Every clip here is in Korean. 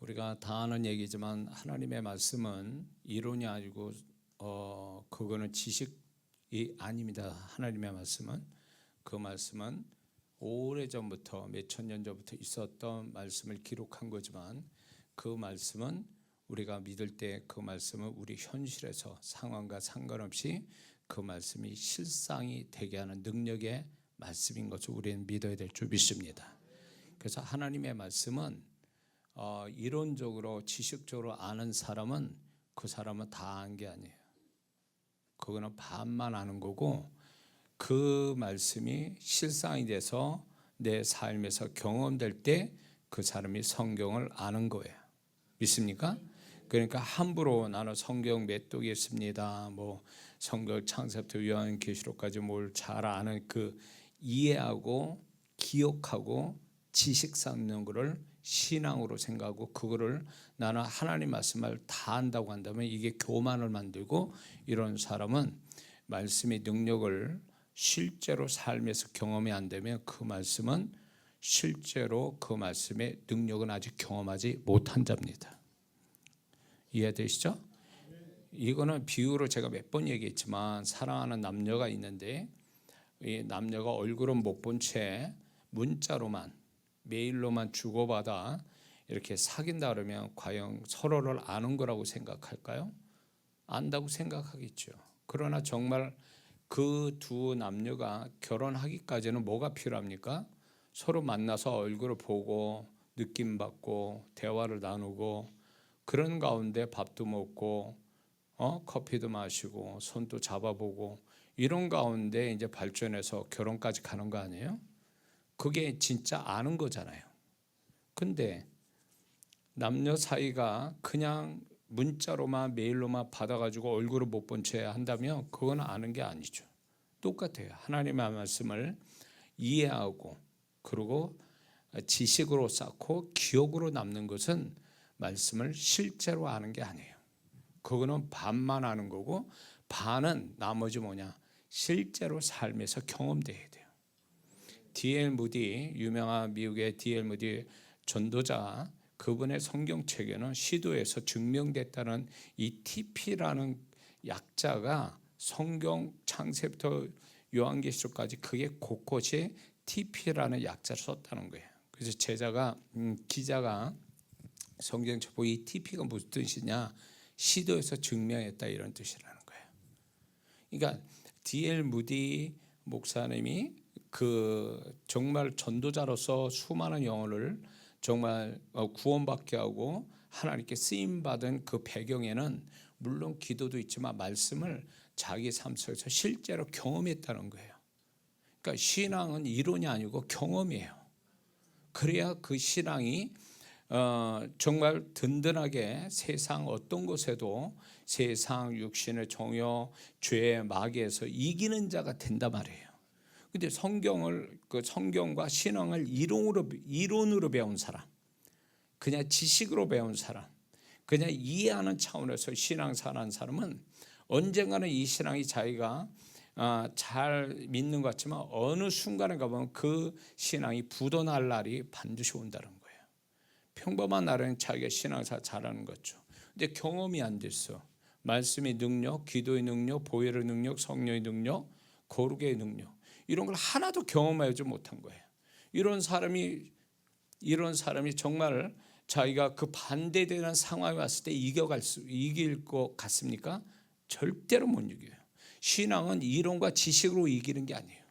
우리가 다 아는 얘기지만 하나님의 말씀은 이론이 아니고 그거는 지식이 아닙니다. 하나님의 말씀은 그 말씀은 오래전부터 몇천 년 전부터 있었던 말씀을 기록한 거지만 그 말씀은 우리가 믿을 때 그 말씀은 우리 현실에서 상황과 상관없이 그 말씀이 실상이 되게 하는 능력의 말씀인 것을 우리는 믿어야 될 줄 믿습니다. 그래서 하나님의 말씀은 이론적으로 지식적으로 아는 사람은 그 사람은 다 안 게 아니에요. 그거는 반만 아는 거고 그 말씀이 실상이 돼서 내 삶에서 경험될 때 그 사람이 성경을 아는 거예요. 믿습니까? 그러니까 함부로 나는 성경 몇 독했습니다. 뭐 성경 창세부터 요한계시록까지 뭘 잘 아는 그 이해하고 기억하고 지식 쌓는 거를 신앙으로 생각하고 그거를 나는 하나님 말씀을 다 안다고 한다면 이게 교만을 만들고 이런 사람은 말씀의 능력을 실제로 삶에서 경험이 안 되면 그 말씀은 실제로 그 말씀의 능력은 아직 경험하지 못한 자입니다. 이해되시죠? 이거는 비유로 제가 몇 번 얘기했지만 사랑하는 남녀가 있는데 이 남녀가 얼굴은 못 본 채 문자로만 메일로만 주고받아 이렇게 사귄다 그러면 과연 서로를 아는 거라고 생각할까요? 안다고 생각하겠죠. 그러나 정말 그 두 남녀가 결혼하기까지는 뭐가 필요합니까? 서로 만나서 얼굴을 보고 느낌 받고 대화를 나누고 그런 가운데 밥도 먹고 커피도 마시고 손도 잡아보고 이런 가운데 이제 발전해서 결혼까지 가는 거 아니에요? 그게 진짜 아는 거잖아요. 근데 남녀 사이가 그냥 문자로만 메일로만 받아가지고 얼굴을 못 본 채 한다면 그건 아는 게 아니죠. 똑같아요. 하나님의 말씀을 이해하고 그리고 지식으로 쌓고 기억으로 남는 것은 말씀을 실제로 아는 게 아니에요. 그거는 반만 아는 거고 반은 나머지 뭐냐? 실제로 삶에서 경험돼야 돼요. D.L. 무디, 유명한 미국의 D.L. 무디 전도자, 그분의 성경책에는 시도에서 증명됐다는 이 TP라는 약자가 성경 창세부터 요한계시록까지 그게 곳곳이 TP라는 약자를 썼다는 거예요. 그래서 기자가 성경책 보고 이 TP가 무슨 뜻이냐? 시도에서 증명했다 이런 뜻이라는 거예요. 그러니까 D.L. 무디 목사님이 정말 전도자로서 수많은 영혼을 정말 구원받게 하고 하나님께 쓰임 받은 그 배경에는 물론 기도도 있지만 말씀을 자기 삶 속에서 실제로 경험했다는 거예요. 그러니까 신앙은 이론이 아니고 경험이에요. 그래야 그 신앙이 정말 든든하게 세상 어떤 곳에도 세상 육신의 정욕, 죄의 마귀에서 이기는 자가 된단 말이에요. 근데 성경과 신앙을 이론으로 배운 사람, 그냥 지식으로 배운 사람, 그냥 이해하는 차원에서 신앙생활하는 사람은 언젠가는 이 신앙이 자기가 잘 믿는 것 같지만 어느 순간에 가보면 그 신앙이 부도날 날이 반드시 온다는 거예요. 평범한 날에는 자기가 신앙생활 잘하는 거죠. 근데 경험이 안 됐어. 말씀의 능력, 기도의 능력, 보혈의 능력, 성령의 능력, 거룩의 능력 이런 걸 하나도 경험하지 못한 거예요. 이런 사람이 정말 자기가 그 반대되는 상황에 왔을 때 이길 것 같습니까? 절대로 못 이겨요. 신앙은 이론과 지식으로 이기는 게 아니에요.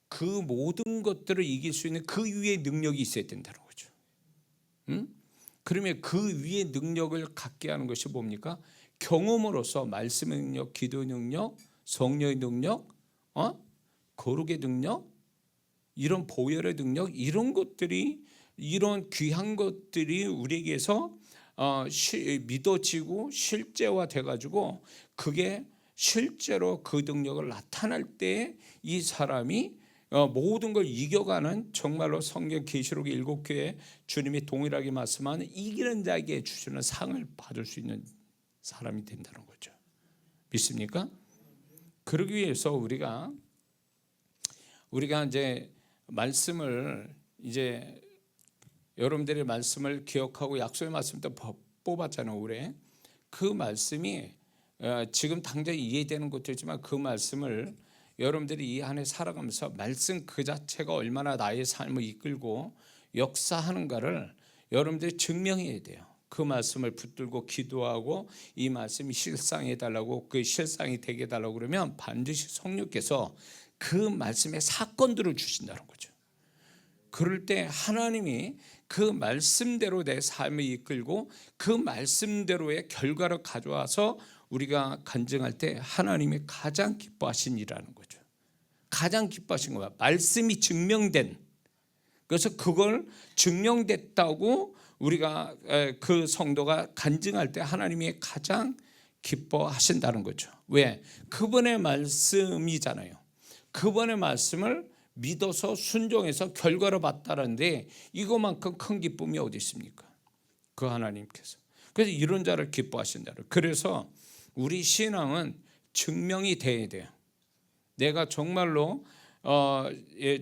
그 모든 것들을 이길 수 있는 그 위에 능력이 있어야 된다는 거죠. 그러면 그 위에 능력을 갖게 하는 것이 뭡니까? 경험으로서 말씀의 능력, 기도의 능력, 성령의 능력, 거룩의 능력, 이런 보혈의 능력, 이런 귀한 것들이 우리에게서 믿어지고 실제화돼 가지고 그게 실제로 그 능력을 나타날 때 이 사람이 모든 걸 이겨가는 정말로 성경 계시록 7교회 주님이 동일하게 말씀하는 이기는 자에게 주시는 상을 받을 수 있는 사람이 된다는 거죠. 믿습니까? 그러기 위해서 우리가 이제 말씀을 이제 여러분들의 말씀을 기억하고 약속의 말씀도 뽑았잖아요. 올해 그 말씀이 지금 당장 이해되는 것도 있지만 그 말씀을 여러분들이 이 안에 살아가면서 말씀 그 자체가 얼마나 나의 삶을 이끌고 역사하는가를 여러분들이 증명해야 돼요. 그 말씀을 붙들고 기도하고 이 말씀이 실상해 달라고, 그 실상이 되게 해달라고 그러면 반드시 성령께서 그 말씀의 사건들을 주신다는 거죠. 그럴 때 하나님이 그 말씀대로 내 삶을 이끌고 그 말씀대로의 결과를 가져와서 우리가 간증할 때 하나님이 가장 기뻐하신 일이라는 거죠. 가장 기뻐하신 거야. 말씀이 증명된. 그래서 그걸 증명됐다고 우리가 그 성도가 간증할 때 하나님이 가장 기뻐하신다는 거죠. 왜? 그분의 말씀이잖아요. 그분의 말씀을 믿어서 순종해서 결과를 봤다는데 이거만큼 큰 기쁨이 어디 있습니까? 그 하나님께서. 그래서 이런 자를 기뻐하신다. 그래서 우리 신앙은 증명이 돼야 돼요. 내가 정말로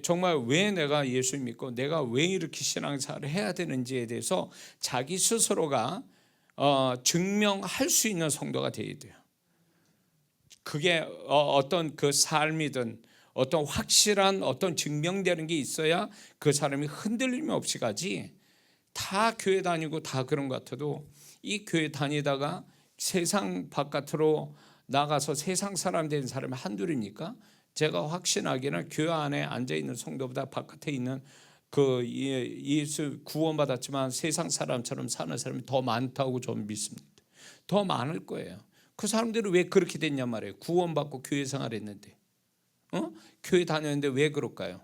정말 왜 내가 예수 믿고 내가 왜 이렇게 신앙생활을 해야 되는지에 대해서 자기 스스로가 증명할 수 있는 성도가 돼야 돼요. 그게 어떤 그 삶이든 어떤 확실한 어떤 증명되는 게 있어야 그 사람이 흔들림 없이 가지. 다 교회 다니고 다 그런 것 같아도 이 교회 다니다가 세상 바깥으로 나가서 세상 사람 된 사람이 한둘입니까? 제가 확신하기는 교회 안에 앉아있는 성도보다 바깥에 있는 그 예수 구원받았지만 세상 사람처럼 사는 사람이 더 많다고 저는 믿습니다. 더 많을 거예요. 그 사람들이 왜 그렇게 됐냐 말이에요. 구원받고 교회 생활했는데 교회 다녔는데 왜 그럴까요?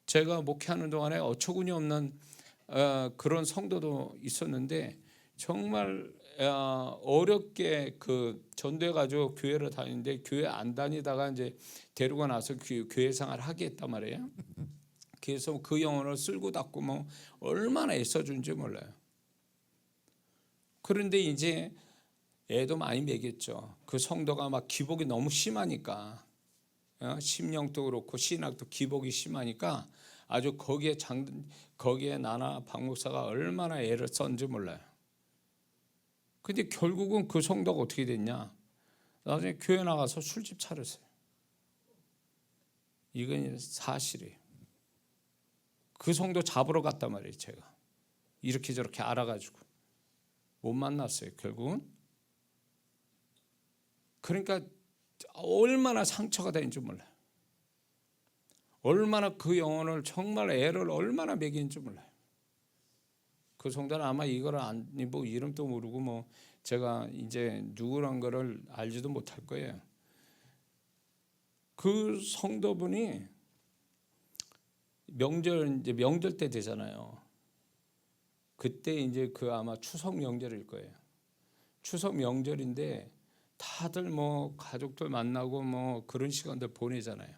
제가 목회하는 동안에 어처구니 없는 그런 성도도 있었는데 정말 어렵게 그 전도해가지고 교회를 다니는데 교회 안 다니다가 이제 데리고 나서 교회 생활을 하게 했단 말이에요. 그래서 그 영혼을 쓸고 닦고 뭐 얼마나 애써준지 몰라요. 그런데 이제 애도 많이 먹였죠. 그 성도가 막 기복이 너무 심하니까 심령도 그렇고 신학도 기복이 심하니까 아주 거기에 나나 박 목사가 얼마나 애를 썼는지 몰라요. 근데 결국은 그 성도가 어떻게 됐냐? 나중에 교회 나가서 술집 차렸어요. 이건 사실이에요. 그 성도 잡으러 갔단 말이에요. 제가 이렇게 저렇게 알아가지고 못 만났어요. 결국은. 그러니까 얼마나 상처가 되는지 몰라요. 얼마나 그 영혼을 정말 애를 얼마나 먹이는지 몰라요. 그 성도는 아마 이걸 뭐 이름도 모르고 뭐 제가 이제 누구란 거를 알지도 못할 거예요. 그 성도분이 명절 때 되잖아요. 그때 이제 그 아마 추석 명절일 거예요. 추석 명절인데 다들 뭐 가족들 만나고 뭐 그런 시간들 보내잖아요.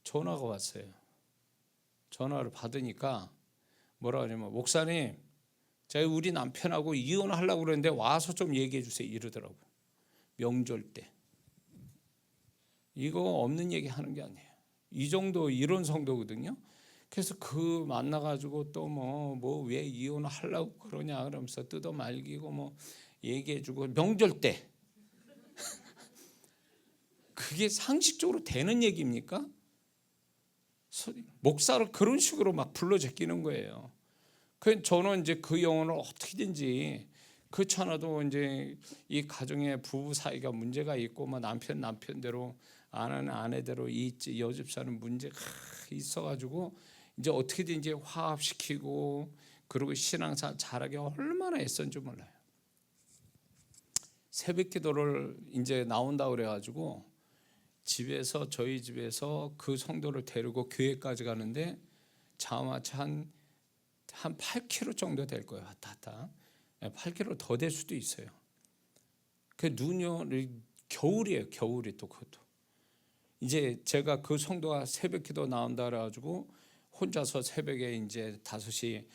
전화가 왔어요. 전화를 받으니까 뭐라 그러냐면 목사님, 제가 우리 남편하고 이혼하려고 그러는데 와서 좀 얘기해 주세요 이러더라고요. 명절 때. 이거 없는 얘기 하는 게 아니에요. 이 정도 이런 성도거든요. 그래서 그 만나가지고 또 뭐 왜 이혼하려고 그러냐 그러면서 뜯어 말기고 뭐 얘기해 주고 명절 때. 그게 상식적으로 되는 얘기입니까? 목사를 그런 식으로 막 불러 제끼는 거예요. 그 저는 이제 그 영혼을 어떻게든지 그렇지 않아도 이제 이 가정의 부부 사이가 문제가 있고 뭐 남편대로 아내는 아내대로 이 여집사는 문제가 있어가지고 이제 어떻게든지 화합시키고 그리고 신앙생활 잘하게 얼마나 애썼는지 몰라요. 새벽기도를 이제 나온다 그래가지고 저희 집에서 그 성도를 데리고 교회까지 가는데 자마치 한 8km 정도 될 거예요. 왔다 갔다 8km 더 될 수도 있어요. 그 눈이 겨울이에요. 겨울이 또 그것도. 이제 제가 그 성도가 새벽기도 나온다 그래가지고 혼자서 새벽에 이제 5시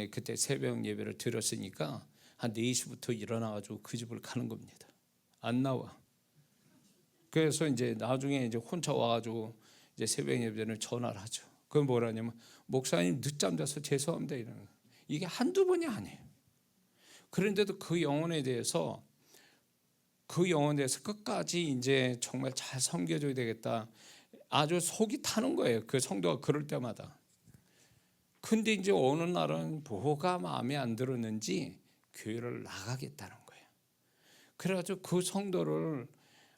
그때 새벽 예배를 드렸으니까 한 4시부터 일어나가지고 그 집을 가는 겁니다. 안 나와. 그래서 이제 나중에 이제 혼자 와가지고 이제 새벽 예배는 전화를 하죠. 그건 뭐라냐면 목사님 늦잠 자서 죄송합니다 이러는 거예요. 이게 한두 번이 아니에요. 그런데도 그 영혼에 대해서 끝까지 이제 정말 잘 섬겨줘야 되겠다. 아주 속이 타는 거예요. 그 성도가 그럴 때마다. 근데 이제 어느 날은 뭐가 마음에 안 들었는지 교회를 나가겠다는 거예요. 그래가지고 그 성도를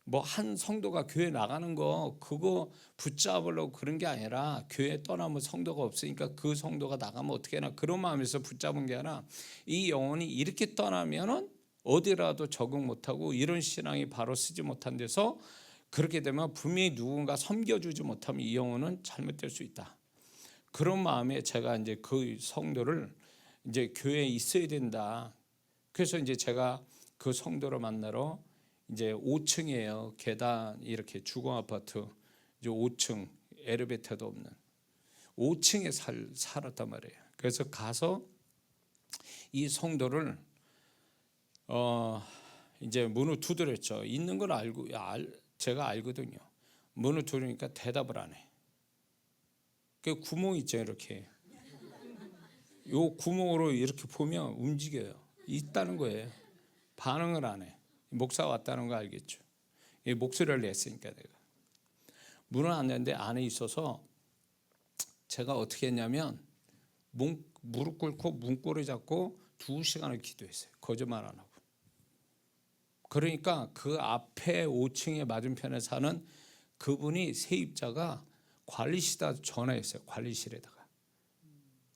뭐 한 성도가 교회 나가는 거 그거 붙잡으려고 그런 게 아니라 교회 떠나면 성도가 없으니까 그 성도가 나가면 어떻게 하나 그런 마음에서 붙잡은 게 아니라 이 영혼이 이렇게 떠나면은 어디라도 적응 못하고 이런 신앙이 바로 쓰지 못한 데서 그렇게 되면 분명히 누군가 섬겨주지 못하면 이 영혼은 잘못될 수 있다. 그런 마음에 제가 이제 그 성도를 이제 교회에 있어야 된다. 그래서 이제 제가 그 성도를 만나러 이제 5층이에요. 계단 이렇게 주공 아파트 이제 5층 엘리베이터도 없는 5층에 살았단 말이에요. 그래서 가서 이 성도를 이제 문을 두드렸죠. 있는 걸 알고 제가 알거든요. 문을 두드리니까 대답을 안 해. 그 구멍 있죠, 이렇게. 요 구멍으로 이렇게 보면 움직여요. 있다는 거예요. 반응을 안 해. 목사 왔다는 거 알겠죠. 목소리를 냈으니까 내가. 문을 안 냈는데 안에 있어서 제가 어떻게 했냐면 무릎 꿇고 문고리 잡고 2시간을 기도했어요. 거짓말 안 하고. 그러니까 그 앞에 5층에 맞은편에 사는 그분이 세입자가 관리실에다 전화했어요. 관리실에다가.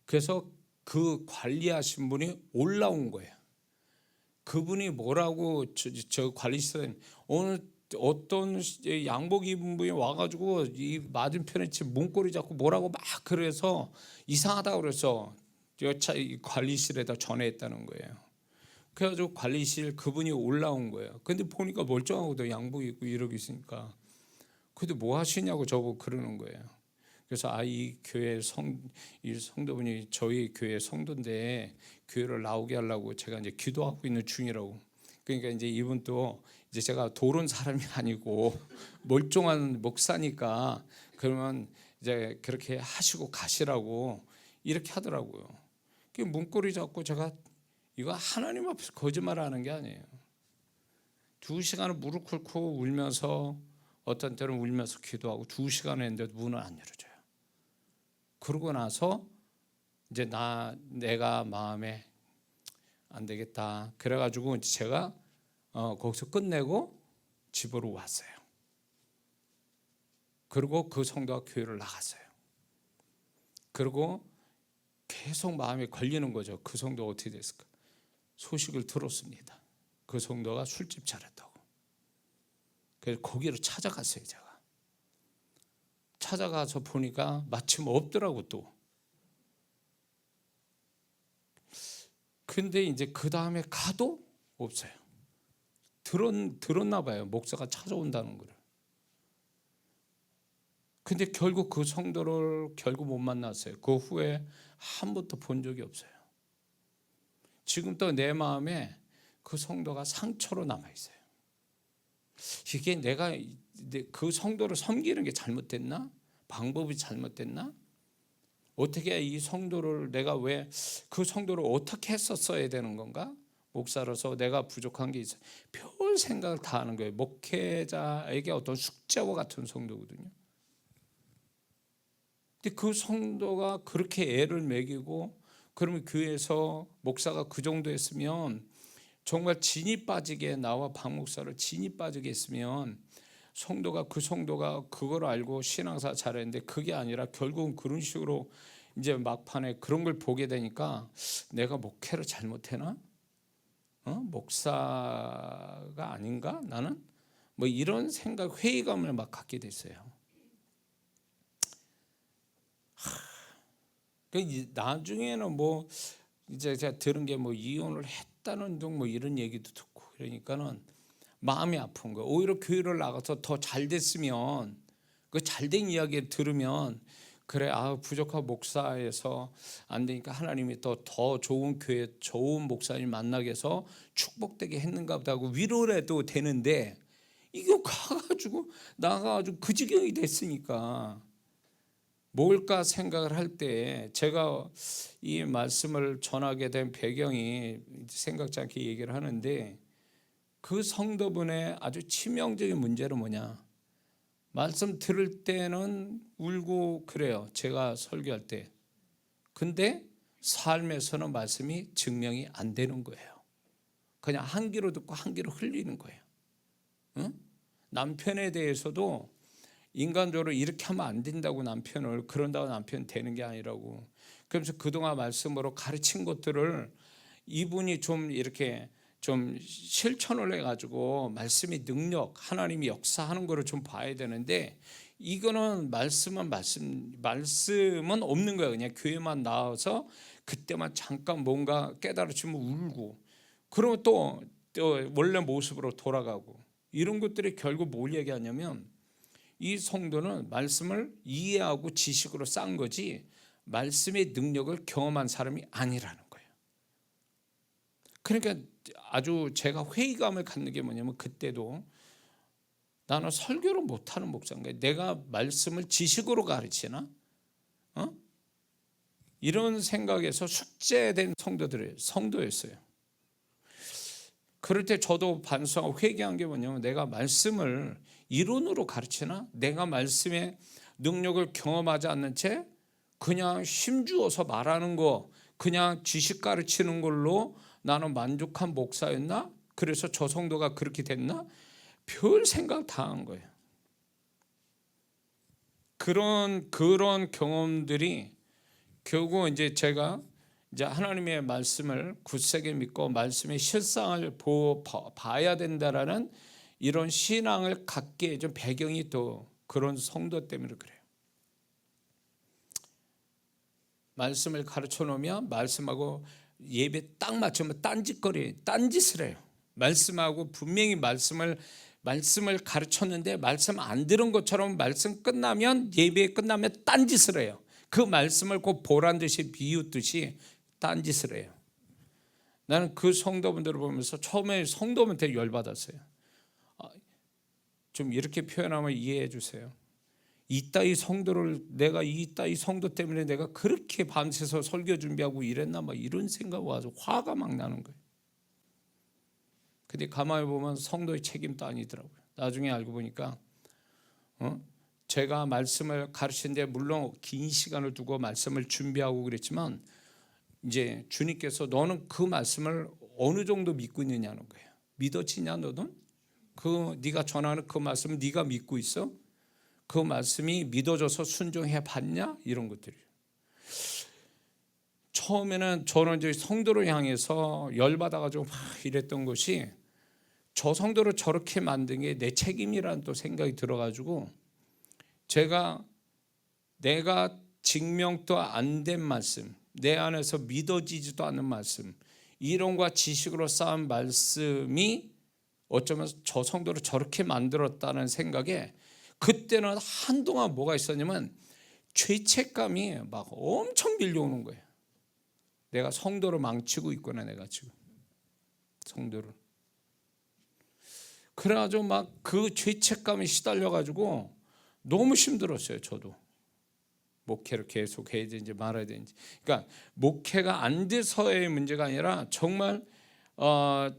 그래서 그 관리하신 분이 올라온 거예요. 그분이 뭐라고 저 관리실에 어떤 양복 입은 분이 와가지고 이 맞은편에 지금 문고리 잡고 뭐라고 막 그래서 이상하다고 그래서 여차 관리실에다 전화했다는 거예요. 그래가지고 관리실 그분이 올라온 거예요. 근데 보니까 멀쩡하고도 양복 입고 이러고 있으니까 근데 뭐 하시냐고 저보고 그러는 거예요. 그래서 이 교회 이 성도분이 저희 교회 성도인데 교회를 나오게 하려고 제가 이제 기도하고 있는 중이라고. 그러니까 이제 이분도 이제 제가 도른 사람이 아니고 멀쩡한 목사니까 그러면 이제 그렇게 하시고 가시라고 이렇게 하더라고요. 그 문고리 잡고 제가 이거 하나님 앞에서 거짓말하는 게 아니에요. 2시간을 무릎 꿇고 울면서 어떤 때는 울면서 기도하고 2시간을 했는데도 문을 안 열어줘요. 그러고 나서 이제 내가 마음에 안 되겠다. 그래가지고 제가 거기서 끝내고 집으로 왔어요. 그리고 그 성도가 교회를 나갔어요. 그리고 계속 마음에 걸리는 거죠. 그 성도가 어떻게 됐을까? 소식을 들었습니다. 그 성도가 술집 차렸다고. 그래서 거기를 찾아갔어요. 제가. 찾아가서 보니까 마침 없더라고 또. 근데 이제 그 다음에 가도 없어요. 들었나 봐요. 목사가 찾아온다는 거를. 근데 결국 그 성도를 결국 못 만났어요. 그 후에 한 번도 본 적이 없어요. 지금도 내 마음에 그 성도가 상처로 남아 있어요. 이게 내가 그 성도를 섬기는 게 잘못됐나? 방법이 잘못됐나? 어떻게 이 성도를 내가 왜 그 성도를 어떻게 했었어야 되는 건가? 목사로서 내가 부족한 게 있어요. 별 생각을 다 하는 거예요. 목회자에게 어떤 숙제와 같은 성도거든요. 근데 그 성도가 그렇게 애를 먹이고 그러면 교회에서 목사가 그 정도 했으면 정말 진이 빠지게 나와 박 목사를 진이 빠지게 했으면 그 성도가 그걸 알고 신앙사 잘했는데 그게 아니라 결국은 그런 식으로 이제 막판에 그런 걸 보게 되니까 내가 목회를 잘못해나? 목사가 아닌가? 나는? 뭐 이런 생각, 회의감을 막 갖게 됐어요. 나중에는 뭐 이제 제가 들은 게 뭐 이혼을 했다는 둥 뭐 이런 얘기도 듣고 그러니까는 마음이 아픈 거예요. 오히려 교회를 나가서 더 잘 됐으면 그 잘된 이야기를 들으면 그래 부족한 목사에서 안 되니까 하나님이 더 좋은 교회 좋은 목사님 만나게 해서 축복되게 했는가 보다 하고 위로를 해도 되는데 이거 나가가지고 그 지경이 됐으니까 뭘까 생각을 할 때 제가 이 말씀을 전하게 된 배경이 생각지 않게 얘기를 하는데, 그 성도분의 아주 치명적인 문제는 뭐냐, 말씀 들을 때는 울고 그래요, 제가 설교할 때. 근데 삶에서는 말씀이 증명이 안 되는 거예요. 그냥 한 귀로 듣고 한 귀로 흘리는 거예요. 응? 남편에 대해서도 인간적으로 이렇게 하면 안 된다고 남편을, 그런다고 남편 되는 게 아니라고. 그래서 그동안 말씀으로 가르친 것들을 이분이 좀 이렇게 좀 실천을 해가지고 말씀의 능력, 하나님이 역사하는 거를 좀 봐야 되는데, 이거는 말씀은 없는 거예요. 그냥 교회만 나와서 그때만 잠깐 뭔가 깨달으시면 울고, 그러면 또 원래 모습으로 돌아가고, 이런 것들이 결국 뭘 얘기하냐면, 이 성도는 말씀을 이해하고 지식으로 쌓은 거지 말씀의 능력을 경험한 사람이 아니라는 거예요. 그러니까 아주 제가 회의감을 갖는 게 뭐냐면, 그때도 나는 설교를 못하는 목사인가, 내가 말씀을 지식으로 가르치나, 이런 생각에서 숙제된 성도였어요. 그럴 때 저도 반성하고 회개한 게 뭐냐면, 내가 말씀을 이론으로 가르치나, 내가 말씀의 능력을 경험하지 않는 채 그냥 힘주어서 말하는 거, 그냥 지식 가르치는 걸로 나는 만족한 목사였나? 그래서 저 성도가 그렇게 됐나? 별 생각 다 한 거예요. 그런 경험들이 결국 이제 제가 이제 하나님의 말씀을 굳세게 믿고 말씀의 실상을 봐야 된다라는 이런 신앙을 갖게 해준 배경이 또 그런 성도 때문에 그래요. 말씀을 가르쳐 놓으면 말씀하고 예배 딱 맞추면 딴짓을 해요. 말씀하고 분명히 말씀을 가르쳤는데 말씀 안 들은 것처럼 말씀 끝나면, 예배 끝나면 딴짓을 해요. 그 말씀을 꼭 보란 듯이 비웃듯이 딴짓을 해요. 나는 그 성도분들을 보면서 처음에 성도분한테 열받았어요. 좀 이렇게 표현하면 이해해 주세요. 이따위 성도 때문에 내가 그렇게 밤새서 설교 준비하고 이랬나, 막 이런 생각 와서 화가 막 나는 거예요. 근데 가만히 보면 성도의 책임도 아니더라고요. 나중에 알고 보니까 제가 말씀을 가르치는데 물론 긴 시간을 두고 말씀을 준비하고 그랬지만, 이제 주님께서 너는 그 말씀을 어느 정도 믿고 있느냐는 거예요. 믿어지냐 너는? 네가 전하는 그 말씀을 네가 믿고 있어? 그 말씀이 믿어져서 순종해 봤냐? 이런 것들이에요. 처음에는 저는 이제 성도를 향해서 열받아가지고 막 이랬던 것이, 저 성도를 저렇게 만든 게 내 책임이라는 또 생각이 들어가지고, 내가 증명도 안 된 말씀, 내 안에서 믿어지지도 않는 말씀, 이론과 지식으로 쌓은 말씀이 어쩌면 저 성도를 저렇게 만들었다는 생각에, 그때는 한동안 뭐가 있었냐면 죄책감이 막 엄청 밀려오는 거예요. 내가 성도를 망치고 있구나, 내가 지금 성도를. 그래가지고 막 그 죄책감에 시달려가지고 너무 힘들었어요. 저도 목회를 계속 해야 되는지 말아야 되는지. 그러니까 목회가 안 돼서의 문제가 아니라 정말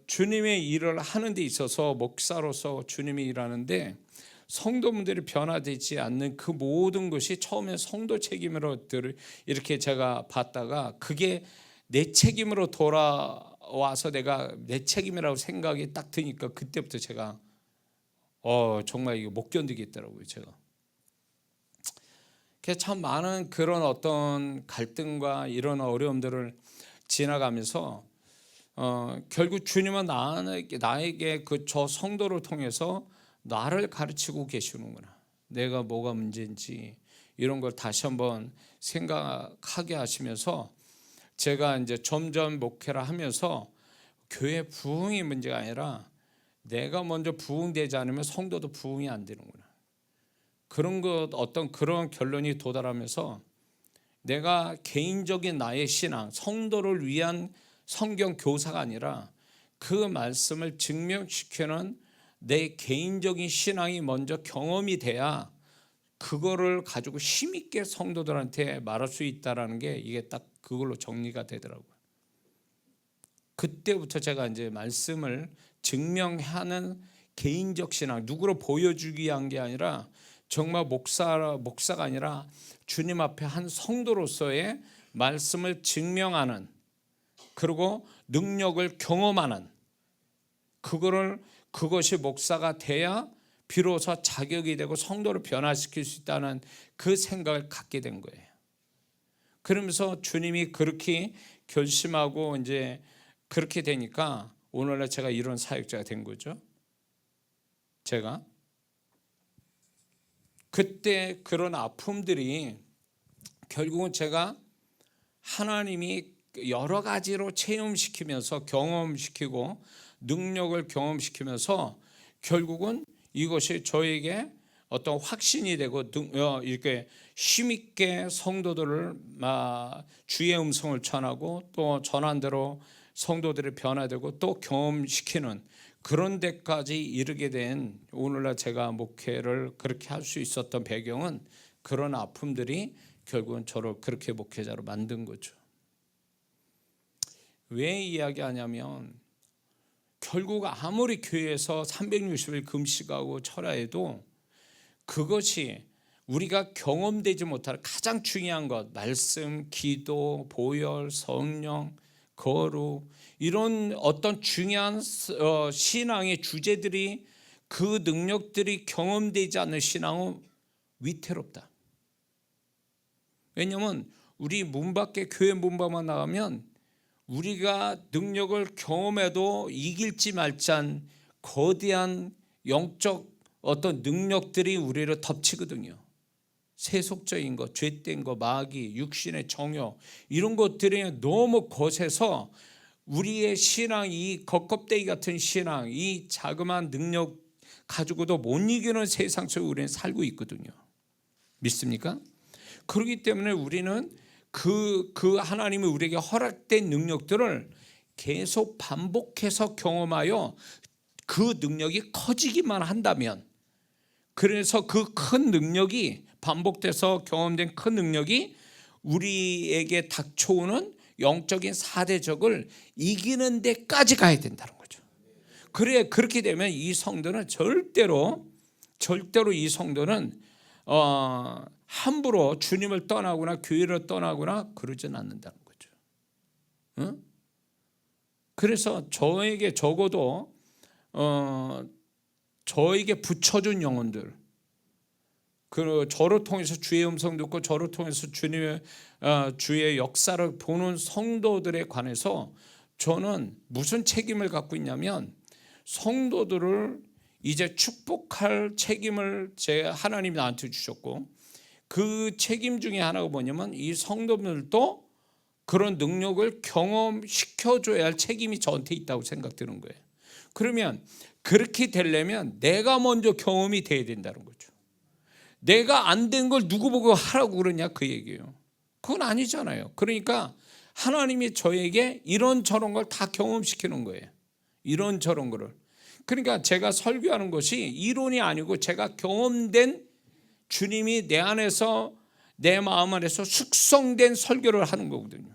주님의 일을 하는 데 있어서 목사로서 주님이 일하는데 성도분들이 변화되지 않는 그 모든 것이 처음에 성도 책임으로 이렇게 제가 봤다가, 그게 내 책임으로 돌아와서 내가 내 책임이라고 생각이 딱 드니까, 그때부터 제가 정말 이거 못 견디겠더라고요. 제가 참 많은 그런 어떤 갈등과 이런 어려움들을 지나가면서 결국 주님은 나에게 저 성도를 통해서 나를 가르치고 계시는구나, 내가 뭐가 문제인지 이런 걸 다시 한번 생각하게 하시면서, 제가 이제 점점 목회를 하면서 교회 부흥이 문제가 아니라 내가 먼저 부흥되지 않으면 성도도 부흥이 안 되는구나, 어떤 그런 결론이 도달하면서, 내가 개인적인 나의 신앙, 성도를 위한 성경 교사가 아니라 그 말씀을 증명시키는 내 개인적인 신앙이 먼저 경험이 돼야 그거를 가지고 힘있게 성도들한테 말할 수 있다라는 게 이게 딱 그걸로 정리가 되더라고요. 그때부터 제가 이제 말씀을 증명하는 개인적 신앙, 누구로 보여주기 위한 게 아니라 정말 목사가 아니라 주님 앞에 한 성도로서의 말씀을 증명하는, 그리고 능력을 경험하는, 그것이 목사가 돼야 비로소 자격이 되고 성도를 변화시킬 수 있다는 그 생각을 갖게 된 거예요. 그러면서 주님이 그렇게 결심하고 이제 그렇게 되니까 오늘날 제가 이런 사역자가 된 거죠. 제가 그때 그런 아픔들이 결국은 제가 하나님이 여러 가지로 체험시키면서 경험시키고 능력을 경험시키면서 결국은 이것이 저에게 어떤 확신이 되고 이렇게 힘있게 성도들을 주의 음성을 전하고 또 전한 대로 성도들이 변화되고 또 경험시키는 그런 데까지 이르게 된 오늘날 제가 목회를 그렇게 할 수 있었던 배경은 그런 아픔들이 결국은 저를 그렇게 목회자로 만든 거죠. 왜 이야기하냐면 결국 아무리 교회에서 360일 금식하고 철야해도 그것이 우리가 경험되지 못할 가장 중요한 것, 말씀, 기도, 보혈, 성령, 거룩, 이런 어떤 중요한 신앙의 주제들이, 그 능력들이 경험되지 않는 신앙은 위태롭다. 왜냐하면 우리 문 밖에, 교회 문 밖만 나가면 우리가 능력을 경험해도 이길지 말지한 거대한 영적 어떤 능력들이 우리를 덮치거든요. 세속적인 것, 죄된 것, 마귀, 육신의 정욕, 이런 것들이 너무 거세서 우리의 신앙, 이 겉껍데기 같은 신앙, 이 자그마한 능력 가지고도 못 이기는 세상 속에 우리는 살고 있거든요. 믿습니까? 그렇기 때문에 우리는 그 하나님이 우리에게 허락된 능력들을 계속 반복해서 경험하여 그 능력이 커지기만 한다면, 그래서 그 큰 능력이 반복돼서 경험된 큰 능력이 우리에게 닥쳐오는 영적인 사대적을 이기는 데까지 가야 된다는 거죠. 그래, 그렇게 되면 이 성도는 절대로 이 성도는 함부로 주님을 떠나거나 교회를 떠나거나 그러진 않는다는 거죠. 응? 그래서 저에게 적어도 저에게 붙여준 영혼들, 저를 통해서 주의 음성 듣고 저를 통해서 주의 역사를 보는 성도들에 관해서 저는 무슨 책임을 갖고 있냐면, 성도들을 이제 축복할 책임을 하나님이 나한테 주셨고, 그 책임 중에 하나가 뭐냐면 이 성도들도 그런 능력을 경험시켜줘야 할 책임이 저한테 있다고 생각되는 거예요. 그러면 그렇게 되려면 내가 먼저 경험이 돼야 된다는 거죠. 내가 안 된 걸 누구 보고 하라고 그러냐, 그 얘기예요. 그건 아니잖아요. 그러니까 하나님이 저에게 이런저런 걸 다 경험시키는 거예요. 이런저런 거를. 그러니까 제가 설교하는 것이 이론이 아니고 제가 경험된, 주님이 내 안에서, 내 마음 안에서 숙성된 설교를 하는 거거든요.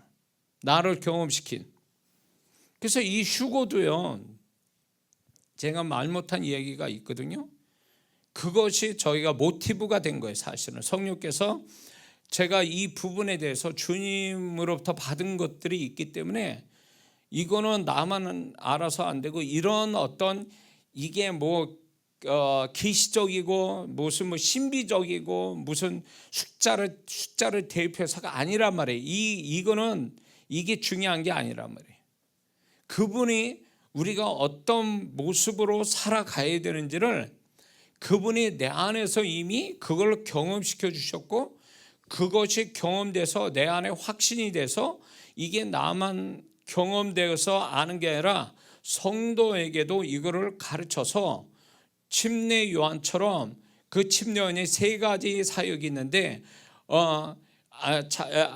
나를 경험시킨. 그래서 이 휴고도요, 제가 말 못한 얘기가 있거든요. 그것이 저희가 모티브가 된 거예요. 사실은 성령께서 제가 이 부분에 대해서 주님으로부터 받은 것들이 있기 때문에 이거는 나만 알아서 안 되고, 이런 어떤 이게 기시적이고 무슨 신비적이고 무슨 숫자를 대입해서가 아니란 말이에요. 이거는 이게 중요한 게 아니란 말이에요. 그분이 우리가 어떤 모습으로 살아가야 되는지를 그분이 내 안에서 이미 그걸 경험시켜 주셨고, 그것이 경험돼서 내 안에 확신이 돼서 이게 나만 경험되어서 아는 게 아니라 성도에게도 이거를 가르쳐서, 침례 요한처럼 그 침례 요한이 3가지 사역이 있는데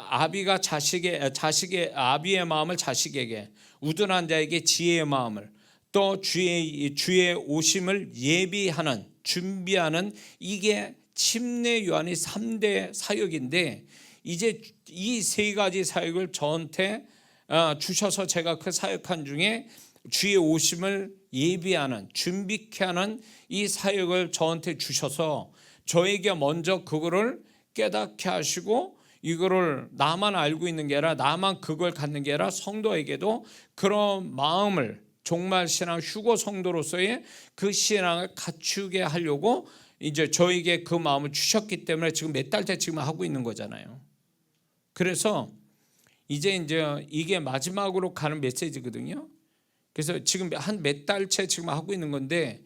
아비가 아비의 마음을 자식에게, 우둔한 자에게 지혜의 마음을, 또 주의 오심을 예비하는, 준비하는, 이게 침례 요한이 3대 사역인데 이제 이 세 가지 사역을 저한테 주셔서 제가 그 사역한 중에 주의 오심을 예비하는 준비케 하는 이 사역을 저한테 주셔서 저에게 먼저 그거를 깨닫게 하시고 이거를 나만 알고 있는 게 아니라 나만 그걸 갖는 게 아니라 성도에게도 그런 마음을 종말 신앙 휴거 성도로서의 그 신앙을 갖추게 하려고 이제 저에게 그 마음을 주셨기 때문에 지금 몇 달째 지금 하고 있는 거잖아요. 그래서 이제 이게 마지막으로 가는 메시지거든요. 그래서 지금 한 몇 달째 지금 하고 있는 건데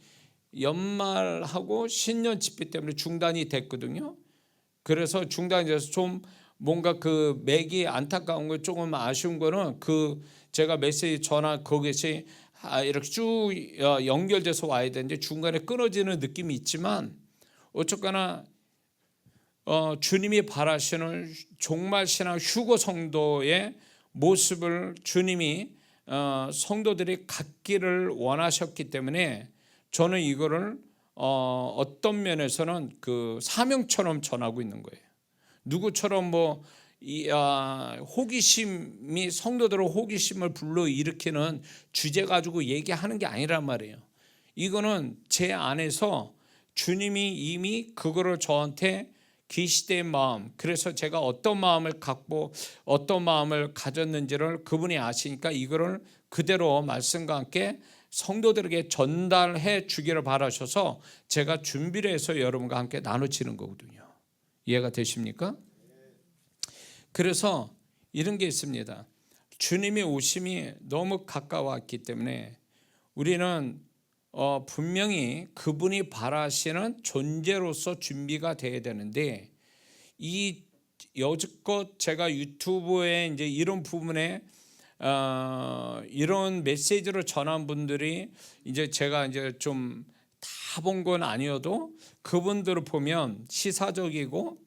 연말하고 신년 집회 때문에 중단이 됐거든요. 그래서 중단이 돼서 좀 뭔가 그 맥이 안타까운 거 조금 아쉬운 거는 그 제가 메시지 전화 그것이 이렇게 쭉 연결돼서 와야 되는데 중간에 끊어지는 느낌이 있지만 어쨌거나 주님이 바라시는 종말 신앙 휴거 성도의 모습을 주님이 성도들이 갖기를 원하셨기 때문에 저는 이거를 어떤 면에서는 그 사명처럼 전하고 있는 거예요. 누구처럼 호기심이 성도들의 호기심을 불러일으키는 주제 가지고 얘기하는 게 아니란 말이에요. 이거는 제 안에서 주님이 이미 그거를 저한테 계시된 마음, 그래서 제가 어떤 마음을 갖고 어떤 마음을 가졌는지를 그분이 아시니까 이거를 그대로 말씀과 함께 성도들에게 전달해 주기를 바라셔서 제가 준비를 해서 여러분과 함께 나눠지는 거거든요. 이해가 되십니까? 그래서 이런 게 있습니다. 주님의 오심이 너무 가까웠기 때문에 우리는 분명히 그분이 바라시는 존재로서 준비가 돼야 되는데 이 여지껏 제가 유튜브에 이제 이런 부분에 이런 메시지를 전한 분들이 이제 제가 이제 좀 다 본 건 아니어도 그분들을 보면 시사적이고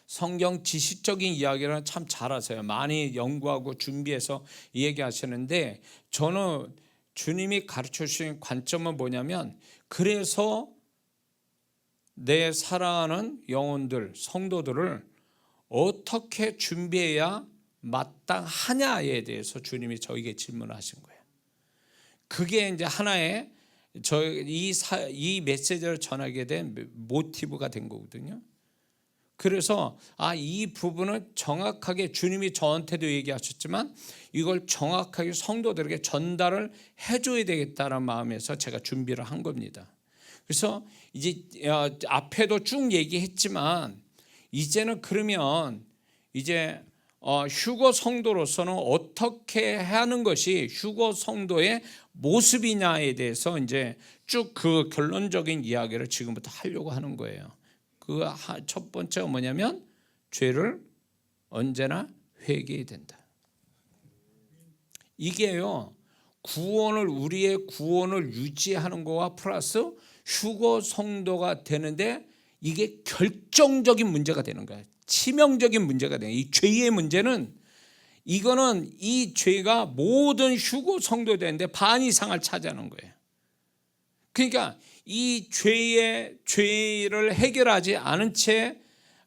성경 지식적인 이야기를 참 잘하세요. 많이 연구하고 준비해서 얘기하시는데 저는 주님이 가르쳐 주신 관점은 뭐냐면 그래서 내 사랑하는 영혼들, 성도들을 어떻게 준비해야 마땅하냐에 대해서 주님이 저에게 질문하신 거예요. 그게 이제 하나의 이 메시지를 전하게 된 모티브가 된 거거든요. 그래서 이 부분은 정확하게 주님이 저한테도 얘기하셨지만 이걸 정확하게 성도들에게 전달을 해줘야 되겠다는 마음에서 제가 준비를 한 겁니다. 그래서 이제 앞에도 쭉 얘기했지만 이제는 그러면 이제 휴거 성도로서는 어떻게 하는 것이 휴거 성도의 모습이냐에 대해서 이제 쭉 그 결론적인 이야기를 지금부터 하려고 하는 거예요. 그 첫 번째가 뭐냐면 죄를 언제나 회개해야 된다. 이게요 우리의 구원을 유지하는 거와 플러스 휴거 성도가 되는데 이게 결정적인 문제가 되는 거예요. 치명적인 문제가 되는 거예요. 이 죄의 문제는 이거는 이 죄가 모든 휴거 성도 되는데 반 이상을 차지하는 거예요. 그러니까 이 죄를 해결하지 않은 채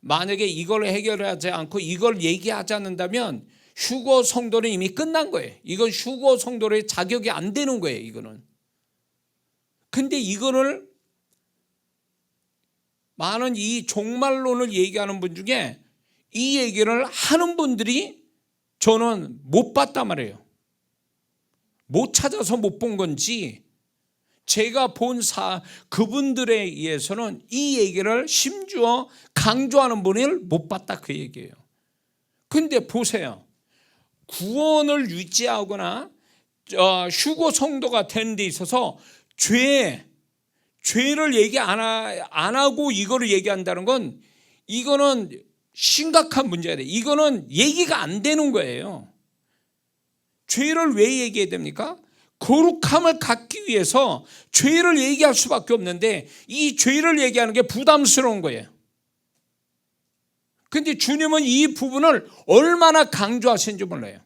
만약에 이걸 해결하지 않고 이걸 얘기하지 않는다면 휴거 성도는 이미 끝난 거예요. 이건 휴거 성도의 자격이 안 되는 거예요. 이거는. 근데 이거를 많은 이 종말론을 얘기하는 분 중에 이 얘기를 하는 분들이 저는 못 봤단 말이에요. 못 찾아서 못 본 건지 제가 본 그분들에 의해서는 이 얘기를 심지어 강조하는 분을 못 봤다 그 얘기예요. 근데 보세요. 구원을 유지하거나 휴거 성도가 되는 데 있어서 죄를 얘기 안 하고 이거를 얘기한다는 건 이거는 심각한 문제가 돼요. 이거는 얘기가 안 되는 거예요. 죄를 왜 얘기해야 됩니까? 거룩함을 갖기 위해서 죄를 얘기할 수밖에 없는데 이 죄를 얘기하는 게 부담스러운 거예요. 근데 주님은 이 부분을 얼마나 강조하시는지 몰라요.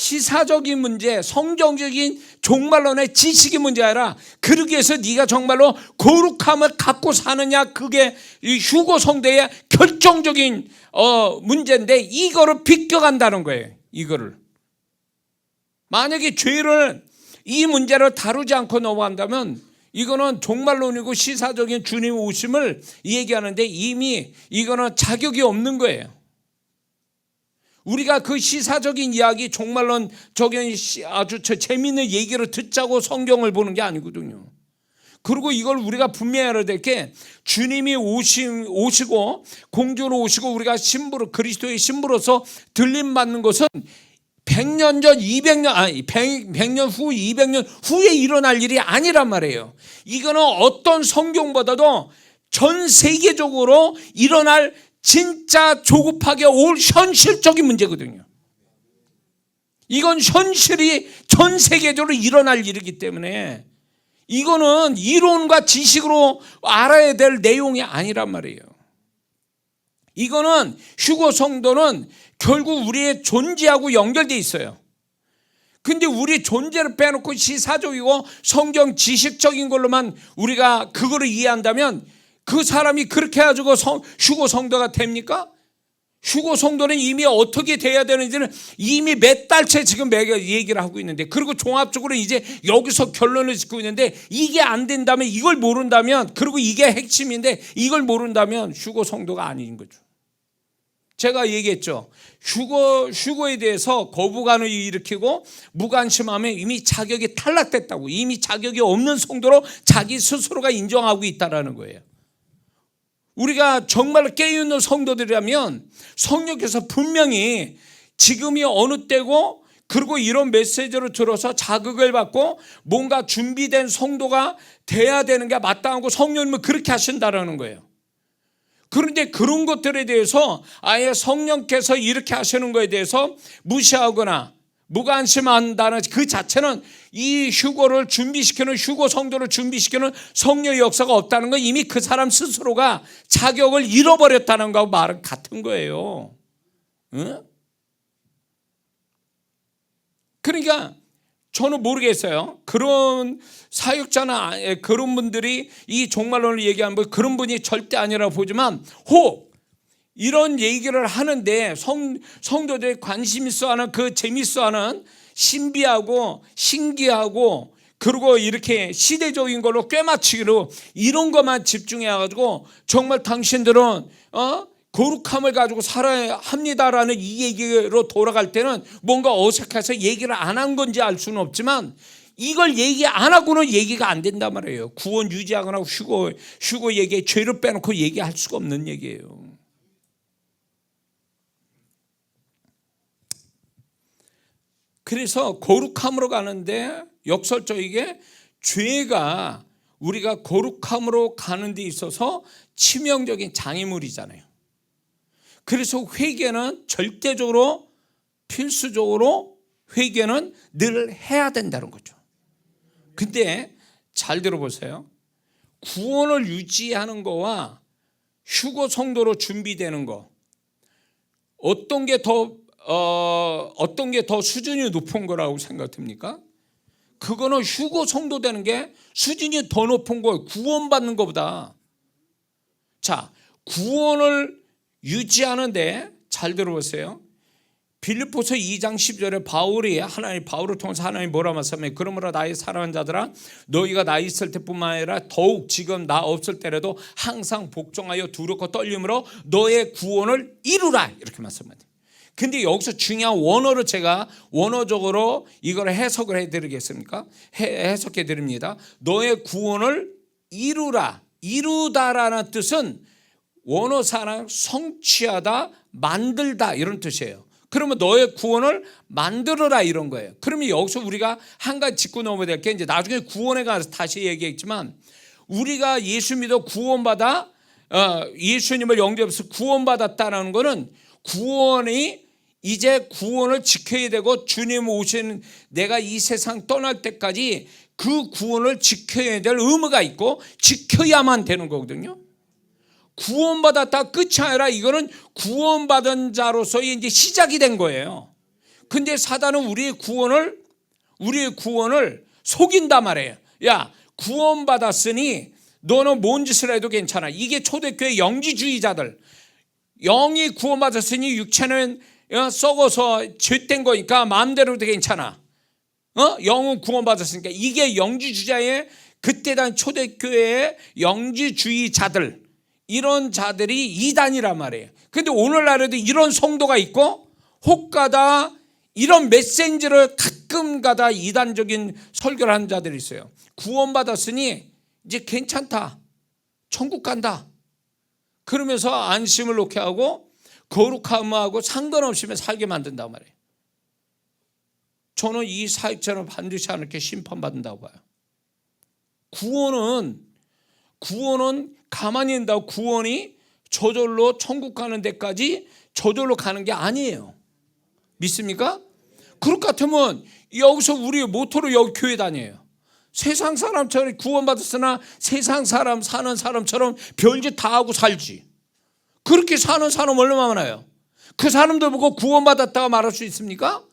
시사적인 문제, 성경적인 종말론의 지식의 문제 아니라 그러기 위해서 네가 정말로 거룩함을 갖고 사느냐, 그게 휴거 성도의 결정적인 문제인데 이거를 비껴간다는 거예요. 이거를 만약에 죄를 이 문제를 다루지 않고 넘어간다면 이거는 종말론이고 시사적인 주님 오심을 얘기하는데 이미 이거는 자격이 없는 거예요. 우리가 그 시사적인 이야기, 종말론적인 아주 재미있는 얘기를 듣자고 성경을 보는 게 아니거든요. 그리고 이걸 우리가 분명히 알아야 될 게 주님이 오시고 공주로 오시고 우리가 신부로, 그리스도의 신부로서 들림받는 것은 100년 전, 100년 후, 200년 후에 일어날 일이 아니란 말이에요. 이거는 어떤 성경보다도 전 세계적으로 일어날 진짜 조급하게 올 현실적인 문제거든요. 이건 현실이 전 세계적으로 일어날 일이기 때문에 이거는 이론과 지식으로 알아야 될 내용이 아니란 말이에요. 이거는 휴거 성도는 결국 우리의 존재하고 연결되어 있어요. 근데 우리 존재를 빼놓고 시사적이고 성경 지식적인 걸로만 우리가 그거를 이해한다면 그 사람이 그렇게 해가지고 휴거 성도가 됩니까? 휴거 성도는 이미 어떻게 돼야 되는지는 이미 몇 달째 지금 매가 얘기를 하고 있는데, 그리고 종합적으로 이제 여기서 결론을 짓고 있는데 이게 안 된다면, 이걸 모른다면, 그리고 이게 핵심인데 이걸 모른다면 휴거 성도가 아닌 거죠. 제가 얘기했죠. 휴거에 대해서 거부감을 일으키고 무관심하면 이미 자격이 탈락됐다고, 이미 자격이 없는 성도로 자기 스스로가 인정하고 있다는 거예요. 우리가 정말 깨어있는 성도들이라면 성령께서 분명히 지금이 어느 때고, 그리고 이런 메시지를 들어서 자극을 받고 뭔가 준비된 성도가 돼야 되는 게 마땅하고 성령님은 그렇게 하신다는 거예요. 그런데 그런 것들에 대해서 아예 성령께서 이렇게 하시는 것에 대해서 무시하거나 무관심한다는 그 자체는 이 휴거를 준비시키는, 휴거 성도를 준비시키는 성령의 역사가 없다는 건 이미 그 사람 스스로가 자격을 잃어버렸다는 거하고 말은 같은 거예요. 응? 그러니까 저는 모르겠어요. 그런 사역자나 그런 분들이 이 종말론을 얘기하는 분, 그런 분이 절대 아니라고 보지만, 혹 이런 얘기를 하는데 성도들이 관심 있어하는, 그 재밌어하는, 신비하고 신기하고 그리고 이렇게 시대적인 걸로 꿰맞추기로 이런 것만 집중해가지고 정말 당신들은 거룩함을 가지고 살아야 합니다라는 이 얘기로 돌아갈 때는 뭔가 어색해서 얘기를 안 한 건지 알 수는 없지만, 이걸 얘기 안 하고는 얘기가 안 된단 말이에요. 구원 유지하거나 휴거 얘기에 죄를 빼놓고 얘기할 수가 없는 얘기예요. 그래서 거룩함으로 가는데 역설적이게 죄가 우리가 거룩함으로 가는 데 있어서 치명적인 장애물이잖아요. 그래서 회개는 절대적으로, 필수적으로 회개는 늘 해야 된다는 거죠. 근데 잘 들어보세요. 구원을 유지하는 거와 휴거 성도로 준비되는 거, 어떤 게 더 수준이 높은 거라고 생각됩니까? 그거는 휴거 성도 되는 게 수준이 더 높은 거예요. 구원받는 것보다. 자, 구원을 유지하는데 잘 들어보세요. 빌립보서 2장 10절에 바울을 통해서 하나님 뭐라 말씀하면, 그러므로 나의 사랑하는 자들아, 너희가 나 있을 때뿐만 아니라 더욱 지금 나 없을 때라도 항상 복종하여 두렵고 떨림으로 너의 구원을 이루라, 이렇게 말씀합니다. 근데 여기서 중요한 원어를 제가 원어적으로 이걸 해석을 해드리겠습니까? 해석해 드립니다. 너의 구원을 이루라. 이루다라는 뜻은 원어사랑 성취하다, 만들다 이런 뜻이에요. 그러면 너의 구원을 만들어라 이런 거예요. 그러면 여기서 우리가 한 가지 짚고 넘어야 될 게, 이제 나중에 구원에 가서 다시 얘기했지만, 우리가 예수 믿어 구원받아 예수님을 영접해서 구원받았다는 거는, 구원이 이제 구원을 지켜야 되고 주님 오신 내가 이 세상 떠날 때까지 그 구원을 지켜야 될 의무가 있고 지켜야만 되는 거거든요. 구원받았다 끝이 아니라 이거는 구원받은 자로서의 이제 시작이 된 거예요. 근데 사단은 우리의 구원을 속인단 말이에요. 야, 구원받았으니 너는 뭔 짓을 해도 괜찮아. 이게 초대교회 영지주의자들. 영이 구원받았으니 육체는 썩어서 죄된 거니까 마음대로 해도 괜찮아. 영은 구원받았으니까. 이게 영지주의자의 그때 당 초대교회의 영지주의자들, 이런 자들이 이단이란 말이에요. 근데 오늘날에도 이런 성도가 있고 혹가다 이런 메시지를 가끔가다 이단적인 설교를 하는 자들이 있어요. 구원받았으니 이제 괜찮다, 천국 간다, 그러면서 안심을 놓게 하고 거룩함하고 상관없이 살게 만든단 말이에요. 저는 이 사역자는 반드시 하나님께 심판받는다고 봐요. 구원은 가만히 있는다고 구원이 저절로 천국 가는 데까지 저절로 가는 게 아니에요. 믿습니까? 그럴 것 같으면 여기서 우리 모토로 여기 교회 다녀요. 세상 사람처럼 구원받았으나 세상 사람 사는 사람처럼 별짓 다 하고 살지. 그렇게 사는 사람 얼마나 많아요. 그 사람들 보고 구원받았다고 말할 수 있습니까?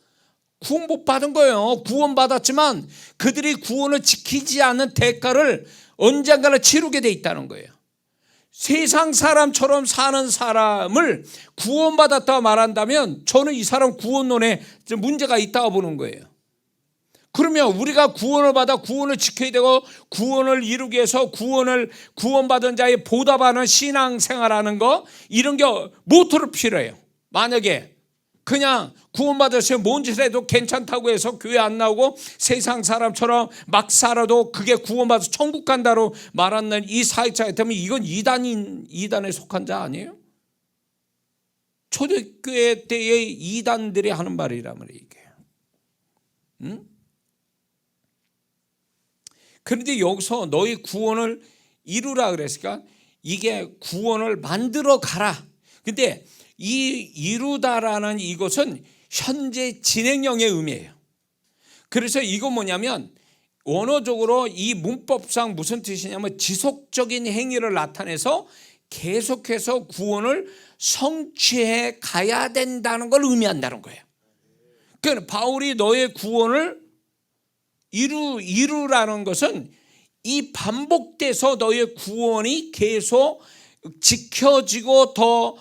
구원 못 받은 거예요. 구원받았지만 그들이 구원을 지키지 않는 대가를 언젠가는 치르게 돼 있다는 거예요. 세상 사람처럼 사는 사람을 구원받았다고 말한다면 저는 이 사람 구원론에 문제가 있다고 보는 거예요. 그러면 우리가 구원을 받아 구원을 지켜야 되고 구원을 이루기 위해서 구원받은 자의 보답하는 신앙생활하는 거, 이런 게 모토로 필요해요. 만약에 그냥 구원받았으면 뭔 짓을 해도 괜찮다고 해서 교회 안 나오고 세상 사람처럼 막 살아도 그게 구원받아서 천국 간다로 말하는 이 사역자가 있다면 이건 이단에 속한 자 아니에요? 초대교회 때의 이단들이 하는 말이란 말이에요, 이게. 응? 그런데 여기서 너희 구원을 이루라 그랬으니까 이게 구원을 만들어 가라. 근데 이 이루다라는 이것은 현재 진행형의 의미예요. 그래서 이건 뭐냐면 원어적으로 이 문법상 무슨 뜻이냐면 지속적인 행위를 나타내서 계속해서 구원을 성취해 가야 된다는 걸 의미한다는 거예요. 그러니까 바울이 너의 구원을 이루라는 것은 이 반복돼서 너의 구원이 계속 지켜지고 더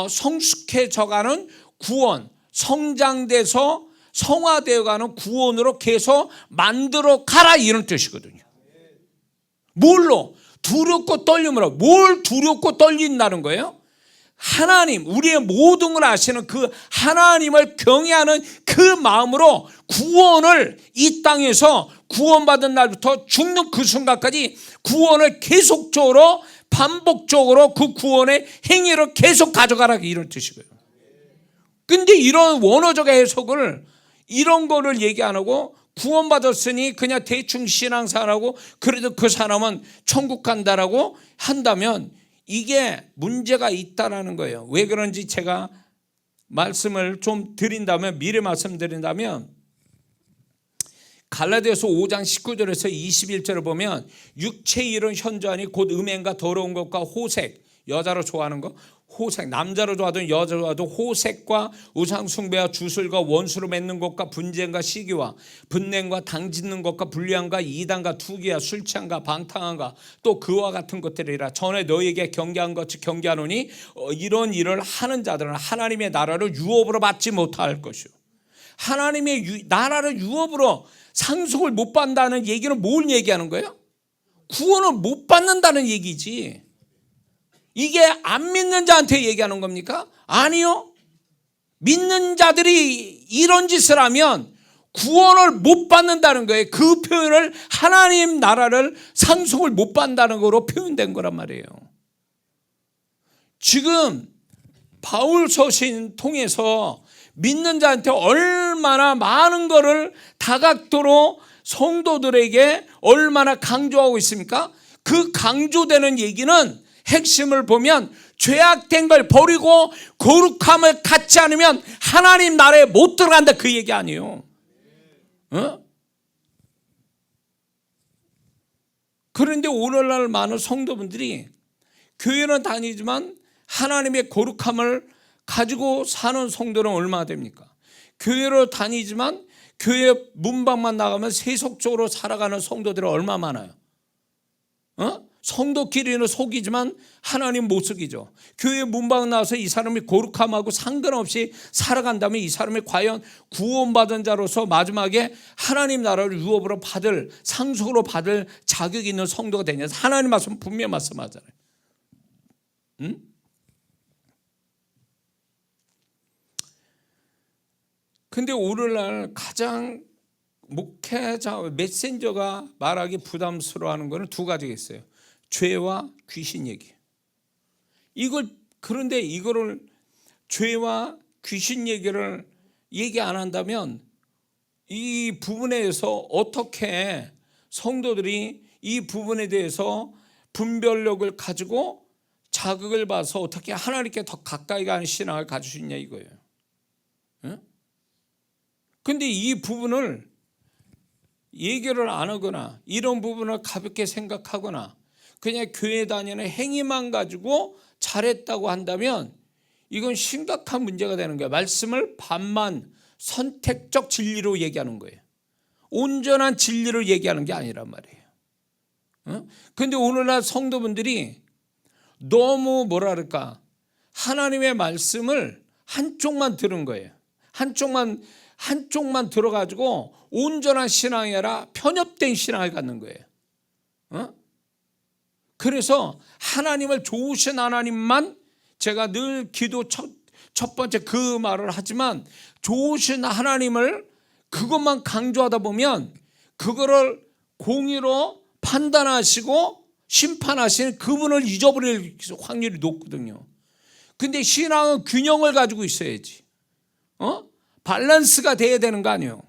성숙해져가는 구원, 성장돼서 성화되어가는 구원으로 계속 만들어 가라, 이런 뜻이거든요. 뭘로? 두렵고 떨림으로. 뭘 두렵고 떨린다는 거예요? 하나님, 우리의 모든 걸 아시는 그 하나님을 경외하는 그 마음으로 구원을 이 땅에서 구원받은 날부터 죽는 그 순간까지 구원을 계속적으로 반복적으로 그 구원의 행위를 계속 가져가라, 이런 뜻이고요. 근데 이런 원어적 해석을 이런 거를 얘기 안 하고 구원받았으니 그냥 대충 신앙생활하고 그래도 그 사람은 천국 간다라고 한다면 이게 문제가 있다라는 거예요. 왜 그런지 제가 말씀을 좀 드린다면, 미리 말씀드린다면 갈라디아서 5장 19절에서 21절을 보면 육체의 일은 현저하니 곧 음행과 더러운 것과 호색, 여자로 좋아하는 거, 호색, 남자로 좋아하든 여자로 좋아하든 호색과 우상숭배와 주술과 원수로 맺는 것과 분쟁과 시기와 분냉과 당짓는 것과 불리함과 이단과 투기와 술취함과 방탕함과 또 그와 같은 것들이라. 전에 너희에게 경계한 것이 경계하노니 이런 일을 하는 자들은 하나님의 나라를 유업으로 받지 못할 것이요. 하나님의 나라를 유업으로 상속을 못 받는다는 얘기는 뭘 얘기하는 거예요? 구원을 못 받는다는 얘기지. 이게 안 믿는 자한테 얘기하는 겁니까? 아니요. 믿는 자들이 이런 짓을 하면 구원을 못 받는다는 거예요. 그 표현을 하나님 나라를 상속을 못 받는다는 거로 표현된 거란 말이에요. 지금 바울 서신 통해서 믿는 자한테 얼마나 많은 거를 다각도로 성도들에게 얼마나 강조하고 있습니까? 그 강조되는 얘기는 핵심을 보면 죄악된 걸 버리고 거룩함을 갖지 않으면 하나님 나라에 못 들어간다, 그 얘기 아니에요. 그런데 오늘날 많은 성도분들이 교회는 다니지만 하나님의 거룩함을 가지고 사는 성도는 얼마나 됩니까? 교회로 다니지만 교회 문방만 나가면 세속적으로 살아가는 성도들이 얼마 많아요. 성도끼리는 속이지만 하나님 못 속이죠. 교회 문방 나와서 이 사람이 거룩함하고 상관없이 살아간다면 이 사람이 과연 구원받은 자로서 마지막에 하나님 나라를 유업으로 받을, 상속으로 받을 자격이 있는 성도가 되냐. 하나님 말씀 분명히 말씀하잖아요. 근데 오늘날 가장 목회자, 메신저가 말하기 부담스러워하는 것은 두 가지가 있어요. 죄와 귀신 얘기. 그런데 이거를 죄와 귀신 얘기를 얘기 안 한다면 이 부분에서 어떻게 성도들이 이 부분에 대해서 분별력을 가지고 자극을 봐서 어떻게 하나님께 더 가까이 가는 신앙을 가질 수 있냐 이거예요. 근데 이 부분을 얘기를 안 하거나 이런 부분을 가볍게 생각하거나 그냥 교회 다니는 행위만 가지고 잘했다고 한다면 이건 심각한 문제가 되는 거예요. 말씀을 반만 선택적 진리로 얘기하는 거예요. 온전한 진리를 얘기하는 게 아니란 말이에요. 그런데 오늘날 성도분들이 너무 뭐라 그럴까, 하나님의 말씀을 한쪽만 들은 거예요. 한쪽만 들어가지고 온전한 신앙이 아니라 편협된 신앙을 갖는 거예요. 그래서 하나님을 좋으신 하나님만, 제가 늘 기도 첫 번째 그 말을 하지만 좋으신 하나님을 그것만 강조하다 보면 그거를 공의로 판단하시고 심판하시는 그분을 잊어버릴 확률이 높거든요. 근데 신앙은 균형을 가지고 있어야지. 밸런스가 돼야 되는 거 아니에요.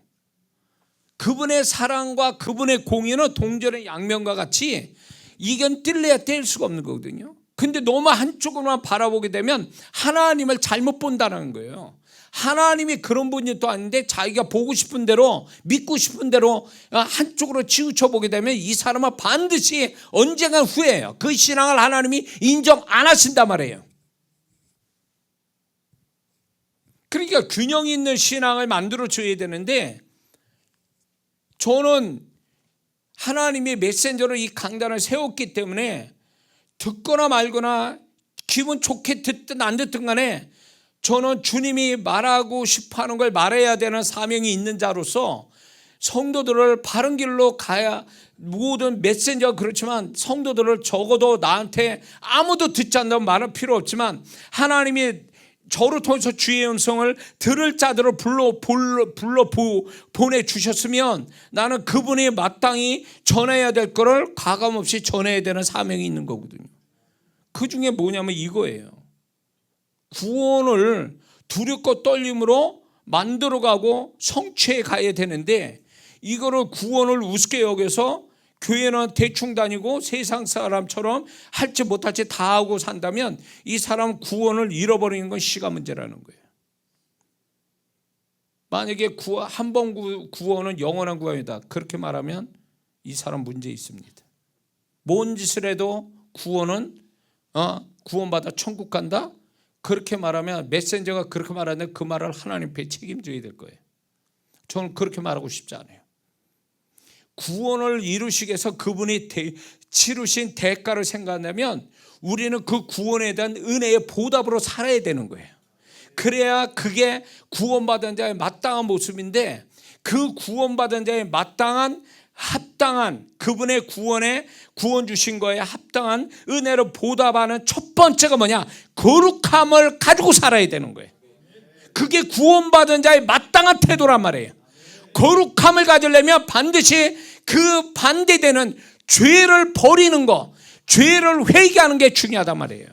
그분의 사랑과 그분의 공의는 동전의 양면과 같이 이건 뗄래야 뗄 수가 없는 거거든요. 근데 너무 한쪽으로만 바라보게 되면 하나님을 잘못 본다는 거예요. 하나님이 그런 분이 또 아닌데 자기가 보고 싶은 대로 믿고 싶은 대로 한쪽으로 치우쳐 보게 되면 이 사람은 반드시 언젠가 후회해요. 그 신앙을 하나님이 인정 안 하신단 말이에요. 그러니까 균형 있는 신앙을 만들어 줘야 되는데, 저는 하나님이 메신저로 이 강단을 세웠기 때문에 듣거나 말거나 기분 좋게 듣든 안 듣든 간에 저는 주님이 말하고 싶어하는 걸 말해야 되는 사명이 있는 자로서 성도들을 바른 길로 가야, 모든 메신저가 그렇지만 성도들을 적어도 나한테 아무도 듣지 않는다고 말할 필요 없지만 하나님이 저를 통해서 주의 음성을 들을 자들을 불러 보내주셨으면 나는 그분이 마땅히 전해야 될 거를 가감없이 전해야 되는 사명이 있는 거거든요. 그 중에 뭐냐면 이거예요. 구원을 두렵고 떨림으로 만들어가고 성취해 가야 되는데, 이거를 구원을 우습게 여겨서 교회는 대충 다니고 세상 사람처럼 할지 못할지 다 하고 산다면 이 사람 구원을 잃어버리는 건 시간 문제라는 거예요. 만약에 한 번 구원은 영원한 구원이다 그렇게 말하면 이 사람 문제 있습니다. 뭔 짓을 해도 구원은 구원받아 천국 간다 그렇게 말하면, 메신저가 그렇게 말하는데 그 말을 하나님께 책임져야 될 거예요. 저는 그렇게 말하고 싶지 않아요. 구원을 이루시기 위해서 그분이 치르신 대가를 생각하면 우리는 그 구원에 대한 은혜의 보답으로 살아야 되는 거예요. 그래야 그게 구원받은 자의 마땅한 모습인데, 그 구원받은 자의 마땅한 합당한 그분의 구원 주신 거에 합당한 은혜로 보답하는 첫 번째가 뭐냐? 거룩함을 가지고 살아야 되는 거예요. 그게 구원받은 자의 마땅한 태도란 말이에요. 거룩함을 가지려면 반드시 그 반대되는 죄를 버리는 거, 죄를 회개하는 게 중요하단 말이에요.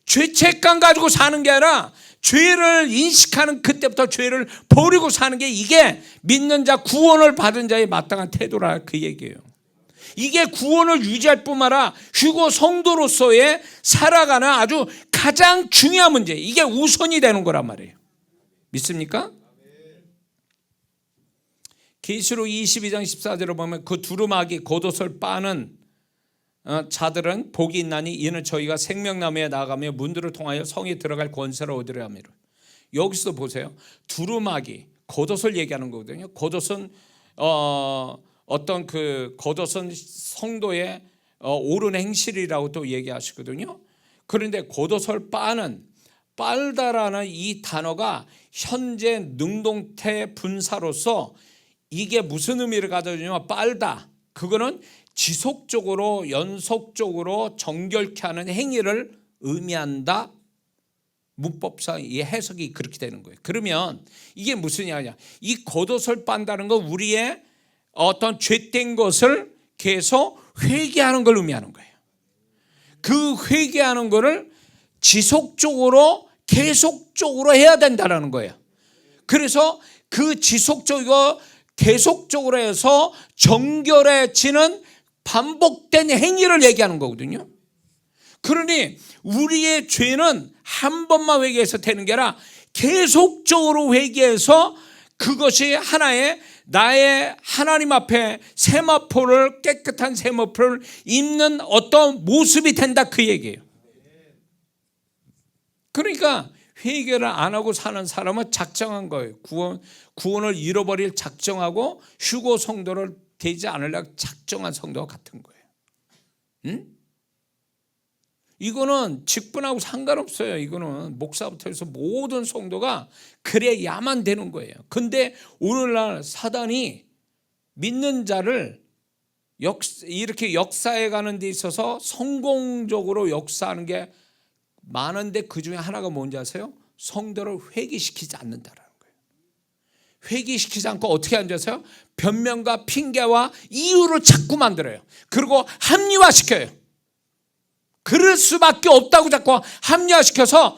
죄책감 가지고 사는 게 아니라 죄를 인식하는 그때부터 죄를 버리고 사는 게, 이게 믿는 자, 구원을 받은 자의 마땅한 태도라 그 얘기예요. 이게 구원을 유지할 뿐만 아니라 휴고 성도로서의 살아가는 아주 가장 중요한 문제, 이게 우선이 되는 거란 말이에요. 믿습니까? 계시록 22장 14절을 보면 그 두루마기 겉옷을 빠는 자들은 복이 있나니 이는 저희가 생명나무에 나가며 문들을 통하여 성에 들어갈 권세를 얻으려 함이라. 여기서 보세요. 두루마기, 겉옷을 얘기하는 거거든요. 겉옷은 어떤 그 겉옷은 성도의 옳은 행실이라고 또 얘기하시거든요. 그런데 겉옷을 빨다라는 이 단어가 현재 능동태 분사로서 이게 무슨 의미를 가져오냐면 빨다. 그거는 지속적으로 연속적으로 정결케 하는 행위를 의미한다. 문법상 이 해석이 그렇게 되는 거예요. 그러면 이게 무슨 이야기냐? 이 겉옷을 빤다는 건 우리의 어떤 죄된 것을 계속 회개하는 걸 의미하는 거예요. 그 회개하는 거를 지속적으로 계속적으로 해야 된다는 거예요. 그래서 그 지속적이고 계속적으로 해서 정결해지는 반복된 행위를 얘기하는 거거든요. 그러니 우리의 죄는 한 번만 회개해서 되는 게 아니라 계속적으로 회개해서 그것이 하나의 나의 하나님 앞에 세마포를 깨끗한 세마포를 입는 어떤 모습이 된다 그 얘기예요. 그러니까 회개를 안 하고 사는 사람은 작정한 거예요. 구원을 잃어버릴 작정하고 휴고 성도를 되지 않으려고 작정한 성도와 같은 거예요. 응? 이거는 직분하고 상관없어요. 이거는 목사부터 해서 모든 성도가 그래야만 되는 거예요. 근데 오늘날 사단이 믿는 자를 이렇게 역사해 가는 데 있어서 성공적으로 역사하는 게 많은데 그 중에 하나가 뭔지 아세요? 성도를 회개시키지 않는다라는 거예요. 회개시키지 않고 어떻게 앉아서요? 변명과 핑계와 이유를 자꾸 만들어요. 그리고 합리화시켜요. 그럴 수밖에 없다고 자꾸 합리화시켜서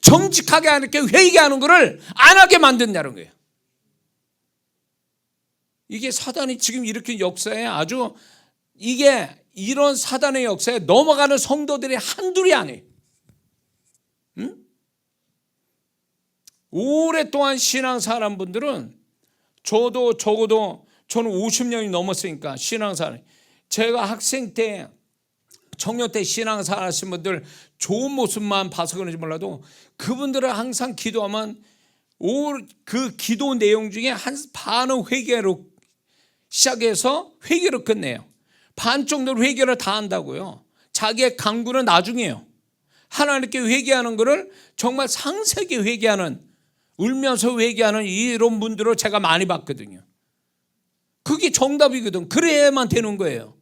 정직하게 하게 회개하는 것을 안 하게 만든다는 거예요. 이게 사단이 지금 일으킨 역사에 아주 이게 이런 사단의 역사에 넘어가는 성도들이 한둘이 아니에요. 응? 오랫동안 신앙생활한 분들은 저도 적어도 저는 50년이 넘었으니까 신앙생활. 제가 학생 때 청년 때 신앙생활 하신 분들 좋은 모습만 봐서 그런지 몰라도 그분들은 항상 기도하면 그 기도 내용 중에 한 반은 회개로 시작해서 회개로 끝내요. 반 정도로 회개를 다 한다고요. 자기의 강구는 나중에요. 하나님께 회개하는 것을 정말 상세하게 회개하는, 울면서 회개하는 이런 분들을 제가 많이 봤거든요. 그게 정답이거든. 그래야만 되는 거예요.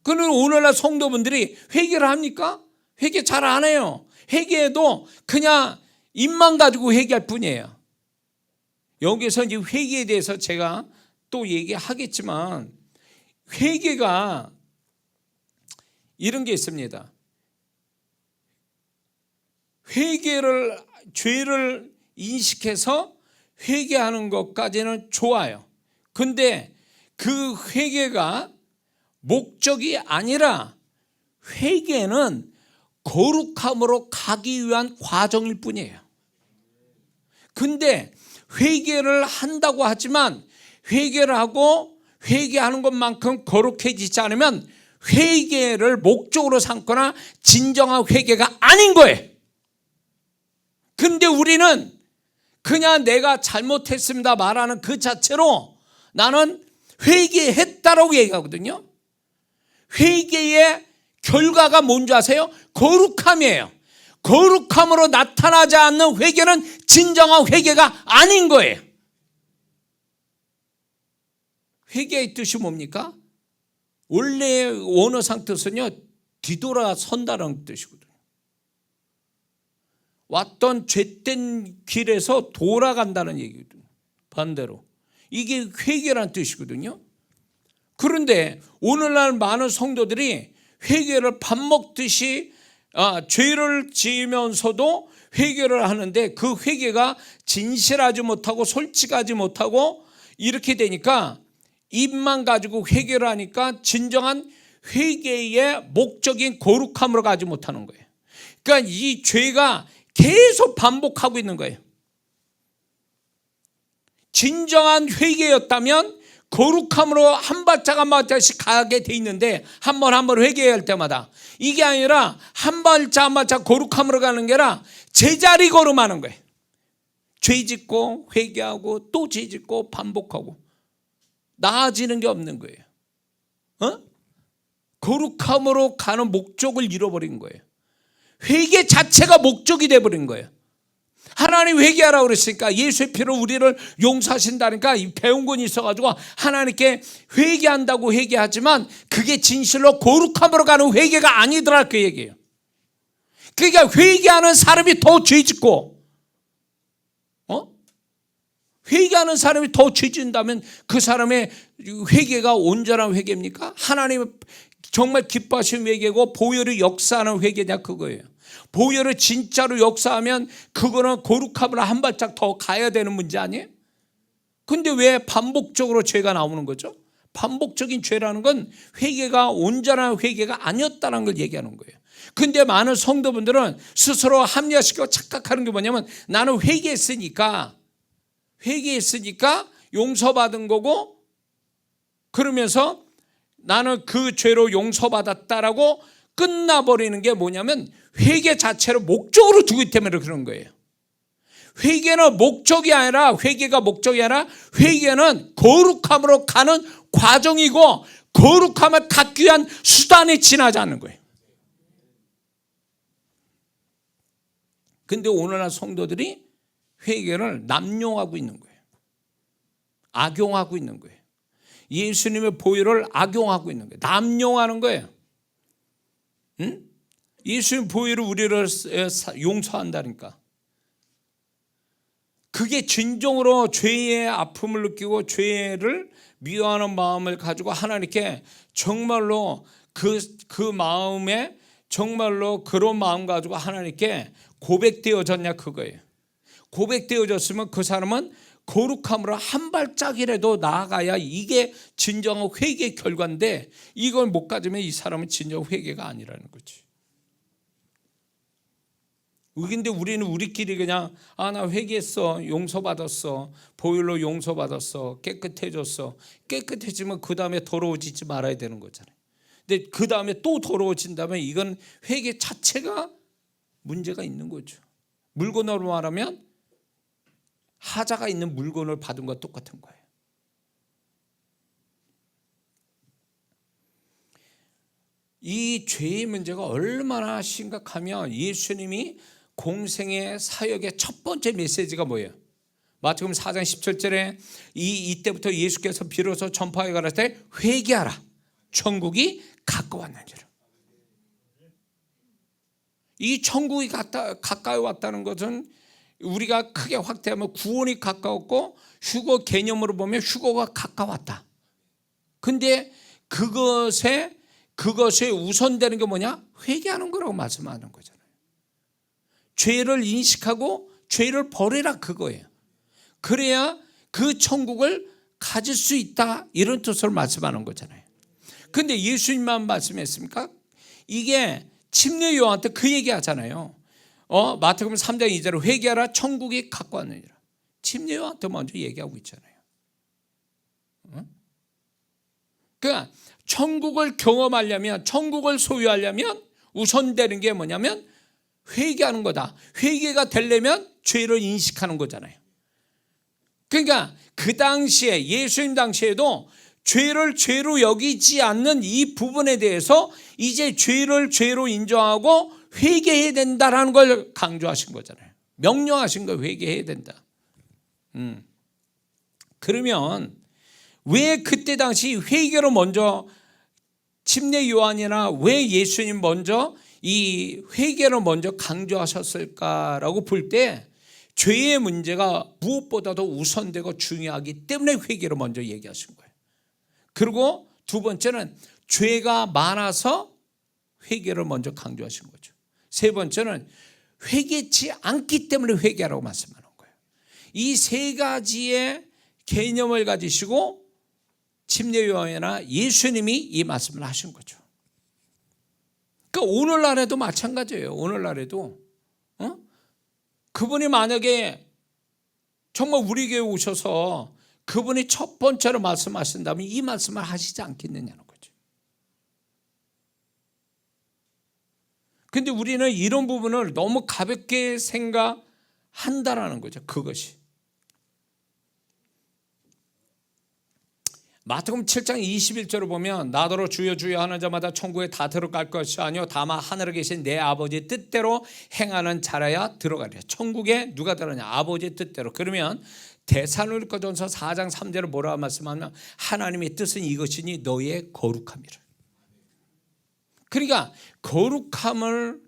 그는 오늘날 성도분들이 회개를 합니까? 회개 잘 안 해요. 회개해도 그냥 입만 가지고 회개할 뿐이에요. 여기서 이제 회개에 대해서 제가 또 얘기하겠지만 회개가 이런 게 있습니다. 죄를 인식해서 회개하는 것까지는 좋아요. 근데 그 회개가 목적이 아니라 회개는 거룩함으로 가기 위한 과정일 뿐이에요. 근데 회개를 한다고 하지만 회개를 하고 회개하는 것만큼 거룩해지지 않으면 회개를 목적으로 삼거나 진정한 회개가 아닌 거예요. 근데 우리는 그냥 내가 잘못했습니다 말하는 그 자체로 나는 회개했다라고 얘기하거든요. 회개의 결과가 뭔지 아세요? 거룩함이에요. 거룩함으로 나타나지 않는 회개는 진정한 회개가 아닌 거예요. 회개의 뜻이 뭡니까? 원래 원어상 뜻은요, 뒤돌아선다는 뜻이거든요. 왔던 죄된 길에서 돌아간다는 얘기거든요. 반대로. 이게 회개라는 뜻이거든요. 그런데 오늘날 많은 성도들이 회개를 밥 먹듯이 죄를 지으면서도 회개를 하는데 그 회개가 진실하지 못하고 솔직하지 못하고 이렇게 되니까 입만 가지고 회개를 하니까 진정한 회개의 목적인 거룩함으로 가지 못하는 거예요. 그러니까 이 죄가 계속 반복하고 있는 거예요. 진정한 회개였다면 거룩함으로 한 발짝 한 발짝씩 가게 돼 있는데 한 번 회개해야 할 때마다 이게 아니라 한 발짝 한 발짝 거룩함으로 가는 게 아니라 제자리 걸음하는 거예요. 죄 짓고 회개하고 또 죄 짓고 반복하고 나아지는 게 없는 거예요. 거룩함으로 가는 목적을 잃어버린 거예요. 회개 자체가 목적이 돼버린 거예요. 하나님 회개하라고 그랬으니까, 예수의 피로 우리를 용서하신다니까 배운 건 있어가지고 하나님께 회개한다고 회개하지만 그게 진실로 거룩함으로 가는 회개가 아니더라, 그 얘기예요. 그러니까 회개하는 사람이 더 죄짓고, 회개하는 사람이 더 죄진다면 그 사람의 회개가 온전한 회개입니까? 하나님 정말 기뻐하시는 회개고 보혈이 역사하는 회개냐, 그거예요. 보혈을 진짜로 역사하면 그거는 거룩함으로 한 발짝 더 가야 되는 문제 아니에요? 근데 왜 반복적으로 죄가 나오는 거죠? 반복적인 죄라는 건 회개가 온전한 회개가 아니었다는 걸 얘기하는 거예요. 근데 많은 성도분들은 스스로 합리화시키고 착각하는 게 뭐냐면, 나는 회개했으니까 용서받은 거고, 그러면서 나는 그 죄로 용서받았다라고 끝나버리는 게 뭐냐면, 회개 자체를 목적으로 두기 때문에 그런 거예요. 회개는 목적이 아니라, 회개는 거룩함으로 가는 과정이고, 거룩함을 갖기 위한 수단에 지나지 않는 거예요. 근데 오늘날 성도들이 회개를 남용하고 있는 거예요. 악용하고 있는 거예요. 예수님의 보혈을 악용하고 있는 거예요. 남용하는 거예요. 예수님 보혈을 우리를 용서한다니까. 그게 진정으로 죄의 아픔을 느끼고 죄를 미워하는 마음을 가지고 하나님께 정말로 그 마음에 정말로 그런 마음 가지고 하나님께 고백되어졌냐, 그거예요. 고백되어졌으면 그 사람은 거룩함으로 한 발짝이라도 나아가야 이게 진정한 회개의 결과인데, 이걸 못 가지면 이 사람은 진정 회개가 아니라는 거지. 근데 우리는 우리끼리 그냥 나 회개했어, 용서받았어, 보혈로 용서받았어, 깨끗해졌어. 깨끗해지면 그 다음에 더러워지지 말아야 되는 거잖아요. 근데 그 다음에 또 더러워진다면 이건 회개 자체가 문제가 있는 거죠. 물건으로 말하면 하자가 있는 물건을 받은 것과 똑같은 거예요. 이 죄의 문제가 얼마나 심각하면, 예수님이 공생의 사역의 첫 번째 메시지가 뭐예요? 마태복음 4장 17절에 이때부터 예수께서 비로소 전파하여 가라사대 회개하라, 천국이 가까웠느니라. 이 천국이 가까이 왔다는 것은 우리가 크게 확대하면 구원이 가까웠고, 휴거 개념으로 보면 휴거가 가까웠다. 근데 그것에 우선되는 게 뭐냐? 회개하는 거라고 말씀하는 거잖아요. 죄를 인식하고 죄를 버리라, 그거예요. 그래야 그 천국을 가질 수 있다, 이런 뜻으로 말씀하는 거잖아요. 근데 예수님만 말씀했습니까? 이게 침례 요한한테 그 얘기 하잖아요. 마태복음 3장 2절에 회개하라, 천국이 가까웠느니라. 침례 요한한테 먼저 얘기하고 있잖아요. 그러니까 천국을 경험하려면, 천국을 소유하려면 우선되는 게 뭐냐면 회개하는 거다. 회개가 되려면 죄를 인식하는 거잖아요. 그러니까 그 당시에, 예수님 당시에도 죄를 죄로 여기지 않는 이 부분에 대해서 이제 죄를 죄로 인정하고 회개해야 된다라는 걸 강조하신 거잖아요. 명령하신 거, 회개해야 된다. 그러면 왜 그때 당시 회개로 먼저, 침례 요한이나 왜 예수님 먼저 이 회개로 먼저 강조하셨을까라고 볼 때, 죄의 문제가 무엇보다도 우선되고 중요하기 때문에 회개로 먼저 얘기하신 거예요. 그리고 두 번째는 죄가 많아서 회개를 먼저 강조하신 거죠. 세 번째는 회개치 않기 때문에 회개하라고 말씀하는 거예요. 이 세 가지의 개념을 가지시고 침례 요한이나 예수님이 이 말씀을 하신 거죠. 그러니까 오늘날에도 마찬가지예요. 오늘날에도 그분이 만약에 정말 우리 교회에 오셔서 그분이 첫 번째로 말씀하신다면 이 말씀을 하시지 않겠느냐는 거죠. 근데 우리는 이런 부분을 너무 가볍게 생각하고 한다라는 거죠. 그것이. 마태복음 7장 21절을 보면 나더러 주여 주여 하는 자마다 천국에 다 들어갈 것이 아니요 다만 하늘에 계신 내 아버지의 뜻대로 행하는 자라야 들어가리라. 천국에 누가 들어가냐? 아버지의 뜻대로. 그러면 데살로니가전서 4장 3절을 뭐라고 말씀하면 하나님의 뜻은 이것이니 너의 거룩함이라. 그러니까 거룩함을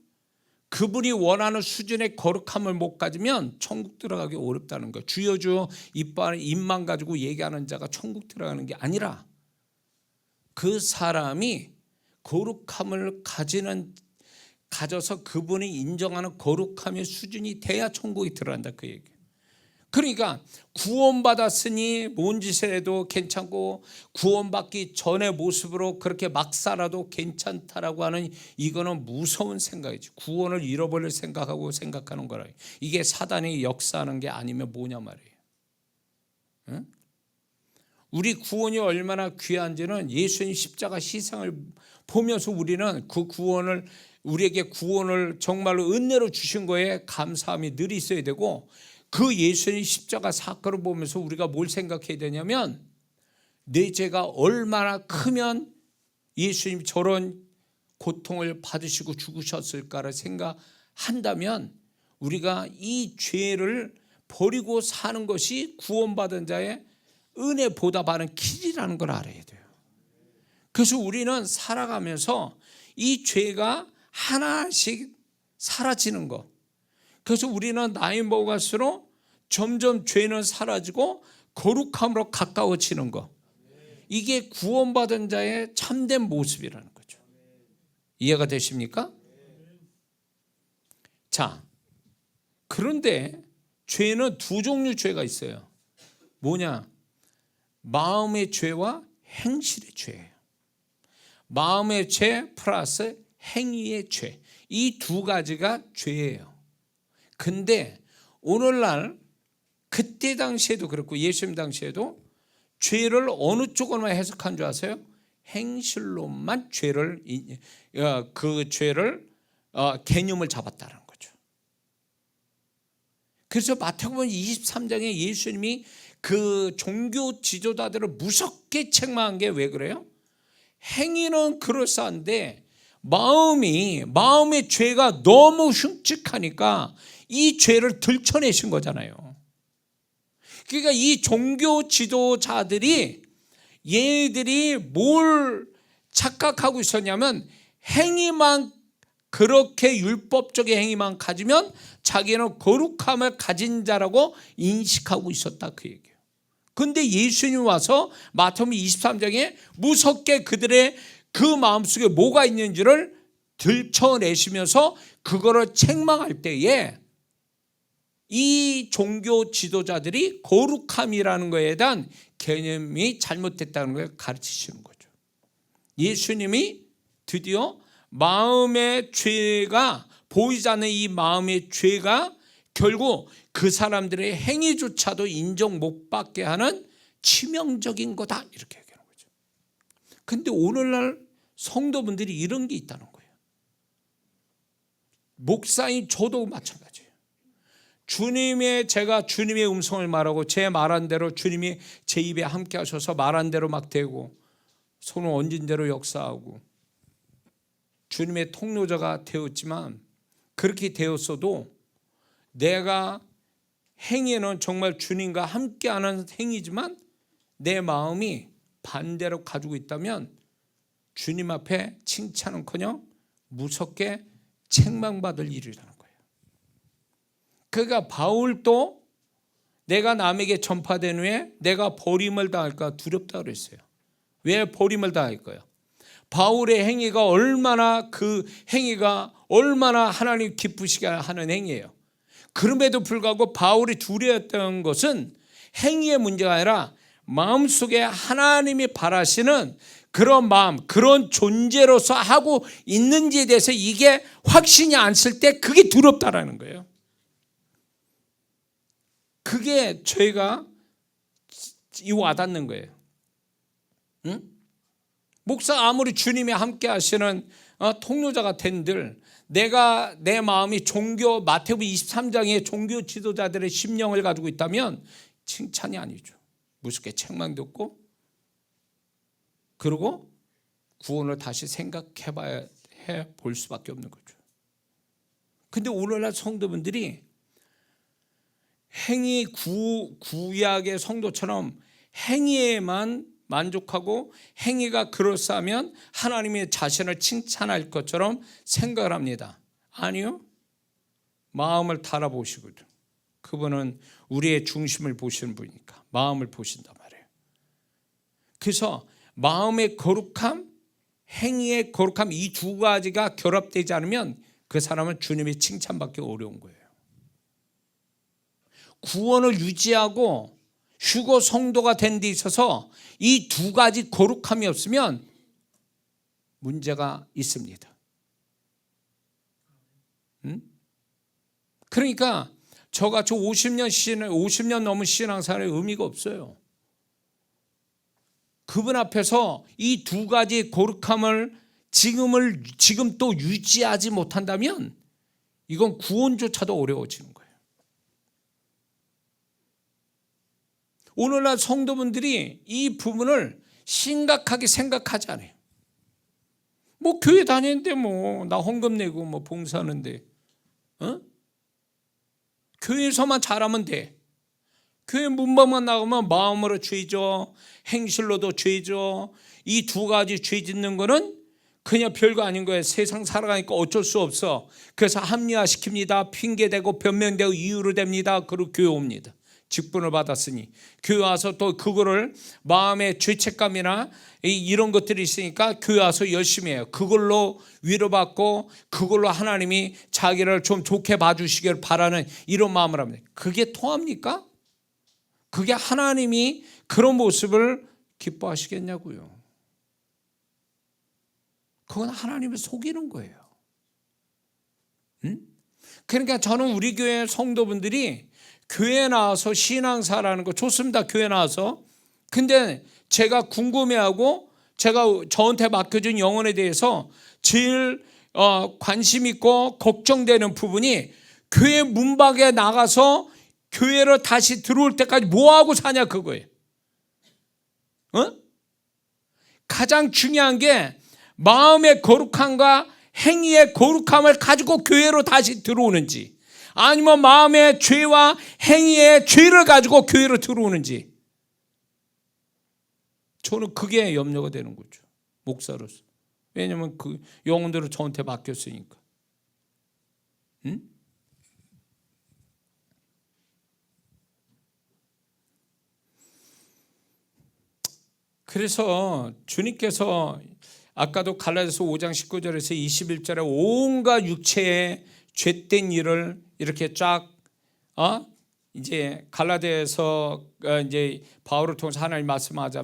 그분이 원하는 수준의 거룩함을 못 가지면 천국 들어가기 어렵다는 거예요. 주여 주여 입만 가지고 얘기하는 자가 천국 들어가는 게 아니라 그 사람이 거룩함을 가져서 그분이 인정하는 거룩함의 수준이 돼야 천국에 들어간다 그 얘기예요. 그러니까 구원받았으니 뭔 짓을 해도 괜찮고 구원받기 전의 모습으로 그렇게 막 살아도 괜찮다라고 하는 이거는 무서운 생각이지. 구원을 잃어버릴 생각하는 거라. 이게 사단이 역사하는 게 아니면 뭐냐 말이에요. 응? 우리 구원이 얼마나 귀한지는 예수님 십자가 희생을 보면서 우리는 그 구원을 우리에게 구원을 정말로 은혜로 주신 거에 감사함이 늘 있어야 되고 그 예수님 십자가 사건을 보면서 우리가 뭘 생각해야 되냐면 내 죄가 얼마나 크면 예수님 저런 고통을 받으시고 죽으셨을까를 생각한다면 우리가 이 죄를 버리고 사는 것이 구원받은 자의 은혜 보답하는 길이라는 걸 알아야 돼요. 그래서 우리는 살아가면서 이 죄가 하나씩 사라지는 것. 그래서 우리는 나이 먹을수록 점점 죄는 사라지고 거룩함으로 가까워지는 것. 이게 구원받은 자의 참된 모습이라는 거죠. 이해가 되십니까? 자, 그런데 죄는 두 종류 죄가 있어요. 뭐냐? 마음의 죄와 행실의 죄예요. 마음의 죄 플러스 행위의 죄. 이 두 가지가 죄예요. 근데 오늘날 그때 당시에도 그렇고 예수님 당시에도 죄를 어느 쪽으로만 해석한 줄 아세요? 행실로만 그 죄를 개념을 잡았다는 거죠. 그래서 마태복음 23장에 예수님이 그 종교 지도자들을 무섭게 책망한 게 왜 그래요? 행위는 그럴싸한데 마음의 죄가 너무 흉측하니까 이 죄를 들춰내신 거잖아요. 그러니까 이 종교 지도자들이 얘들이 뭘 착각하고 있었냐면 행위만 그렇게 율법적인 행위만 가지면 자기는 거룩함을 가진 자라고 인식하고 있었다 그 얘기예요. 그런데 예수님이 와서 마태복음 23장에 무섭게 그들의 그 마음속에 뭐가 있는지를 들춰내시면서 그거를 책망할 때에 이 종교 지도자들이 거룩함이라는 것에 대한 개념이 잘못됐다는 걸 가르치시는 거죠. 예수님이 드디어 마음의 죄가 보이지 않는 이 마음의 죄가 결국 그 사람들의 행위조차도 인정 못 받게 하는 치명적인 거다 이렇게 얘기하는 거죠. 그런데 오늘날 성도분들이 이런 게 있다는 거예요. 목사인 저도 마찬가지예요. 제가 주님의 음성을 말하고 제 말한 대로 주님이 제 입에 함께 하셔서 말한 대로 막 되고 손을 얹은 대로 역사하고 주님의 통로자가 되었지만 그렇게 되었어도 내가 행위는 정말 주님과 함께하는 행위지만 내 마음이 반대로 가지고 있다면 주님 앞에 칭찬은커녕 무섭게 책망받을 일이라는 거예요. 그러니까 바울도 내가 남에게 전파된 후에 내가 버림을 당할까 두렵다 그랬어요. 왜 버림을 당할까요? 바울의 행위가 얼마나 하나님 기쁘시게 하는 행위예요. 그럼에도 불구하고 바울이 두려웠던 것은 행위의 문제가 아니라 마음속에 하나님이 바라시는 그런 마음, 그런 존재로서 하고 있는지에 대해서 이게 확신이 안 쓸 때 그게 두렵다라는 거예요. 그게 저희가 와닿는 거예요. 응? 목사 아무리 주님이 함께 하시는 통로자가 된들, 내가 내 마음이 종교 마태복음 23장의 종교 지도자들의 심령을 가지고 있다면 칭찬이 아니죠. 무섭게 책망 듣고 그리고 구원을 다시 생각해 볼 수밖에 없는 거죠. 근데 오늘날 성도분들이 행위 구약의 성도처럼 행위에만 만족하고 행위가 그럴싸하면 하나님이 자신을 칭찬할 것처럼 생각을 합니다. 아니요. 마음을 달아보시거든. 그분은 우리의 중심을 보시는 분이니까 마음을 보신단 말이에요. 그래서 마음의 거룩함, 행위의 거룩함, 이 두 가지가 결합되지 않으면 그 사람은 주님의 칭찬받기 어려운 거예요. 구원을 유지하고 휴거 성도가 된 데 있어서 이 두 가지 거룩함이 없으면 문제가 있습니다. 그러니까 저같이 50년 넘은 신앙생활의 의미가 없어요. 그분 앞에서 이 두 가지 거룩함을 지금 또 유지하지 못한다면 이건 구원조차도 어려워지는 거예요. 오늘날 성도분들이 이 부분을 심각하게 생각하지 않아요. 뭐 교회 다니는데 뭐 나 헌금 내고 뭐 봉사하는데 교회에서만 잘하면 돼. 교회 문밖만 나가면 마음으로 죄죠, 행실로도 죄죠. 이 두 가지 죄 짓는 거는 그냥 별거 아닌 거예요. 세상 살아가니까 어쩔 수 없어. 그래서 합리화시킵니다. 핑계대고 변명되고 이유로 됩니다. 그리고 교회 옵니다. 직분을 받았으니 교회 와서 또 그거를 마음의 죄책감이나 이런 것들이 있으니까 교회 와서 열심히 해요. 그걸로 위로받고 그걸로 하나님이 자기를 좀 좋게 봐주시길 바라는 이런 마음을 합니다. 그게 통합니까? 그게 하나님이 그런 모습을 기뻐하시겠냐고요. 그건 하나님을 속이는 거예요. 그러니까 저는 우리 교회 성도분들이 교회 나와서 신앙사라는 거 좋습니다. 교회 나와서. 근데 제가 궁금해하고 제가 저한테 맡겨준 영혼에 대해서 제일 관심 있고 걱정되는 부분이 교회 문밖에 나가서 교회로 다시 들어올 때까지 뭐하고 사냐 그거예요. 가장 중요한 게 마음의 거룩함과 행위의 거룩함을 가지고 교회로 다시 들어오는지 아니면 마음의 죄와 행위의 죄를 가지고 교회로 들어오는지 저는 그게 염려가 되는 거죠. 목사로서. 왜냐하면 그 영혼들을 저한테 맡겼으니까. 그래서 주님께서 아까도 갈라디아서 5장 19절에서 21절에 온갖 육체의 죄된 일을 이렇게 쫙 이제 갈라디아에서 이제 바울을 통해서 하나님 말씀하지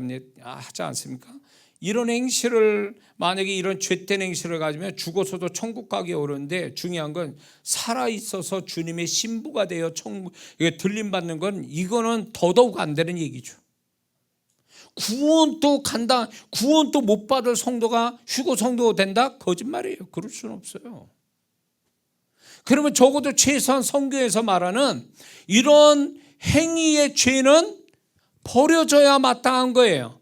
않습니까? 이런 행실을 만약에 이런 죄된 행실을 가지면 죽어서도 천국 가기 어려운데 중요한 건 살아 있어서 주님의 신부가 되어 천국 들림 받는 건 이거는 더더욱 안 되는 얘기죠. 구원도 간다, 구원도 못 받을 성도가 휴거 성도가 된다? 거짓말이에요. 그럴 수는 없어요. 그러면 적어도 최소한 성경에서 말하는 이런 행위의 죄는 버려져야 마땅한 거예요.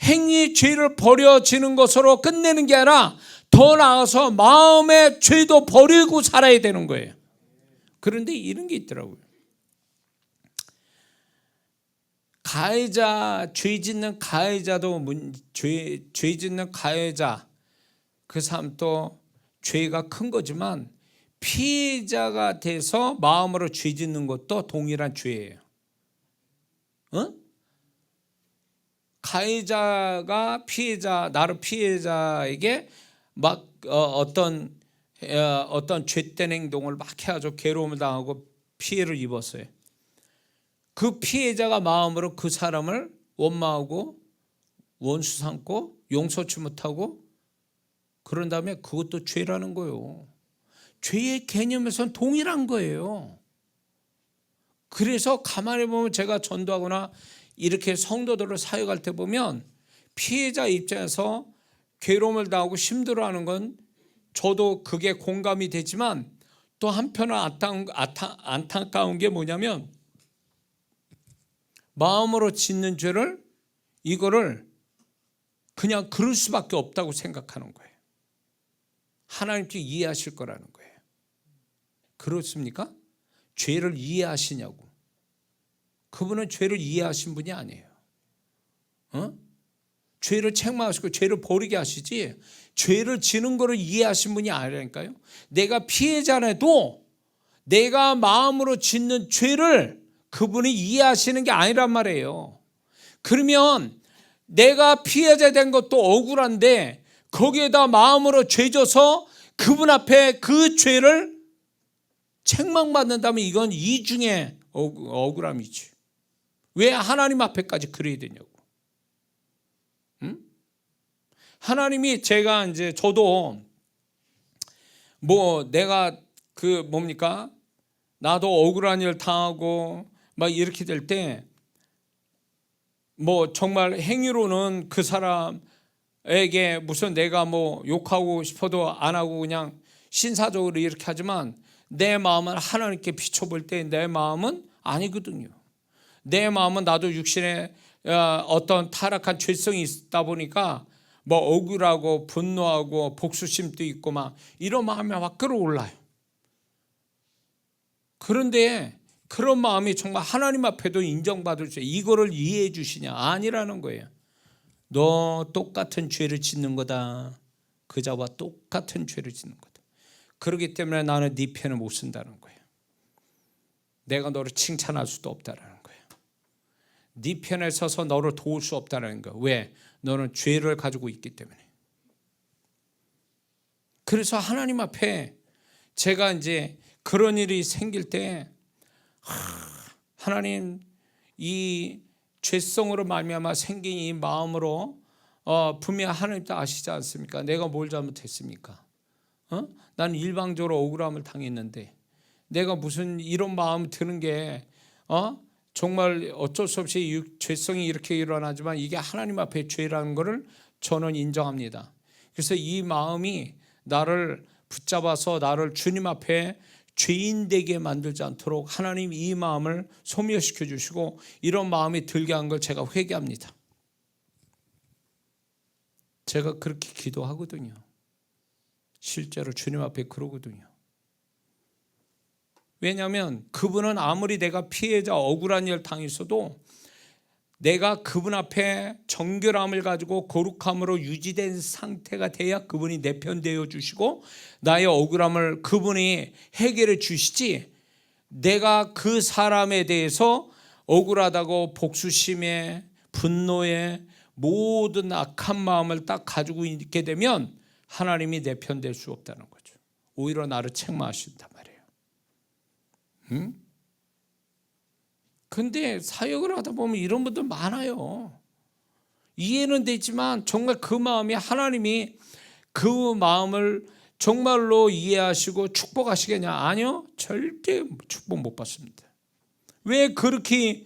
행위의 죄를 버려지는 것으로 끝내는 게 아니라 더 나아가서 마음의 죄도 버리고 살아야 되는 거예요. 그런데 이런 게 있더라고요. 가해자, 죄 짓는 가해자도 죄 짓는 가해자 그 사람도 죄가 큰 거지만 피해자가 돼서 마음으로 죄 짓는 것도 동일한 죄예요. 가해자가 나를 피해자에게 막 어떤 죄된 행동을 막 해가지고 괴로움을 당하고 피해를 입었어요. 그 피해자가 마음으로 그 사람을 원망하고 원수 삼고 용서치 못하고 그런 다음에 그것도 죄라는 거예요. 죄의 개념에서는 동일한 거예요. 그래서 가만히 보면 제가 전도하거나 이렇게 성도들을 사역할 때 보면 피해자 입장에서 괴로움을 당하고 힘들어하는 건 저도 그게 공감이 되지만 또 한편은 안타까운 게 뭐냐면 마음으로 짓는 죄를 이거를 그냥 그럴 수밖에 없다고 생각하는 거예요. 하나님께 이해하실 거라는 거예요. 그렇습니까? 죄를 이해하시냐고. 그분은 죄를 이해하신 분이 아니에요. 죄를 책망하시고 죄를 버리게 하시지 죄를 지는 거를 이해하신 분이 아니라니까요. 내가 피해자라도 내가 마음으로 짓는 죄를 그분이 이해하시는 게 아니란 말이에요. 그러면 내가 피해자 된 것도 억울한데 거기에다 마음으로 죄져서 그분 앞에 그 죄를 책망받는다면 이건 이중의 억울함이지. 왜 하나님 앞에까지 그래야 되냐고. 하나님이 제가 이제 저도 뭐 내가 그 뭡니까? 나도 억울한 일 당하고 막 이렇게 될 때 뭐 정말 행위로는 그 사람에게 무슨 내가 뭐 욕하고 싶어도 안 하고 그냥 신사적으로 이렇게 하지만 내 마음은 하나님께 비춰볼 때 내 마음은 아니거든요. 내 마음은 나도 육신에 어떤 타락한 죄성이 있다 보니까 뭐 억울하고 분노하고 복수심도 있고 막 이런 마음이 막 끌어올라요. 그런데 그런 마음이 정말 하나님 앞에도 인정받을 수 이거를 이해해 주시냐? 아니라는 거예요. 너 똑같은 죄를 짓는 거다. 그자와 똑같은 죄를 짓는 거다. 그렇기 때문에 나는 네 편을 못 쓴다는 거예요. 내가 너를 칭찬할 수도 없다는 거예요. 네 편에 서서 너를 도울 수 없다는 거. 왜? 너는 죄를 가지고 있기 때문에. 그래서 하나님 앞에 제가 이제 그런 일이 생길 때 하나님 이 죄성으로 말미암아 생긴 이 마음으로 분명 하나님도 아시지 않습니까? 내가 뭘 잘못했습니까? 나는 일방적으로 억울함을 당했는데 내가 무슨 이런 마음 드는 게 정말 어쩔 수 없이 죄성이 이렇게 일어나지만 이게 하나님 앞에 죄라는 것을 저는 인정합니다. 그래서 이 마음이 나를 붙잡아서 나를 주님 앞에 죄인 되게 만들지 않도록 하나님 이 마음을 소멸시켜 주시고 이런 마음이 들게 한 걸 제가 회개합니다. 제가 그렇게 기도하거든요. 실제로 주님 앞에 그러거든요. 왜냐하면 그분은 아무리 내가 피해자 억울한 일 당했어도 내가 그분 앞에 정결함을 가지고 거룩함으로 유지된 상태가 돼야 그분이 내 편 되어 주시고 나의 억울함을 그분이 해결해 주시지 내가 그 사람에 대해서 억울하다고 복수심에 분노에 모든 악한 마음을 딱 가지고 있게 되면 하나님이 내 편 될 수 없다는 거죠. 오히려 나를 책망하신단 말이에요. 근데 사역을 하다 보면 이런 분들 많아요. 이해는 되지만 정말 그 마음이 하나님이 그 마음을 정말로 이해하시고 축복하시겠냐? 아니요. 절대 축복 못 받습니다. 왜 그렇게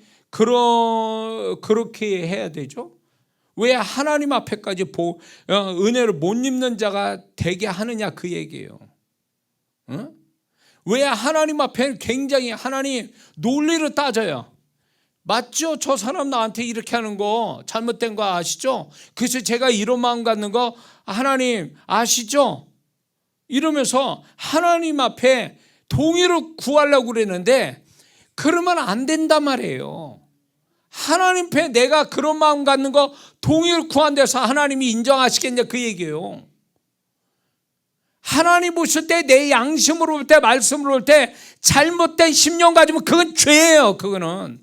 해야 되죠? 왜 하나님 앞에까지 은혜를 못 입는 자가 되게 하느냐 그 얘기예요. 왜 하나님 앞에 굉장히 하나님 논리로 따져요. 맞죠? 저 사람 나한테 이렇게 하는 거 잘못된 거 아시죠? 그래서 제가 이런 마음 갖는 거 하나님 아시죠? 이러면서 하나님 앞에 동의를 구하려고 그러는데 그러면 안 된단 말이에요. 하나님 앞에 내가 그런 마음 갖는 거 동의를 구한 데서 하나님이 인정하시겠냐 그 얘기예요. 하나님 보실 때 내 양심으로 볼 때 말씀으로 볼 때 잘못된 심령 가지면 그건 죄예요. 그거는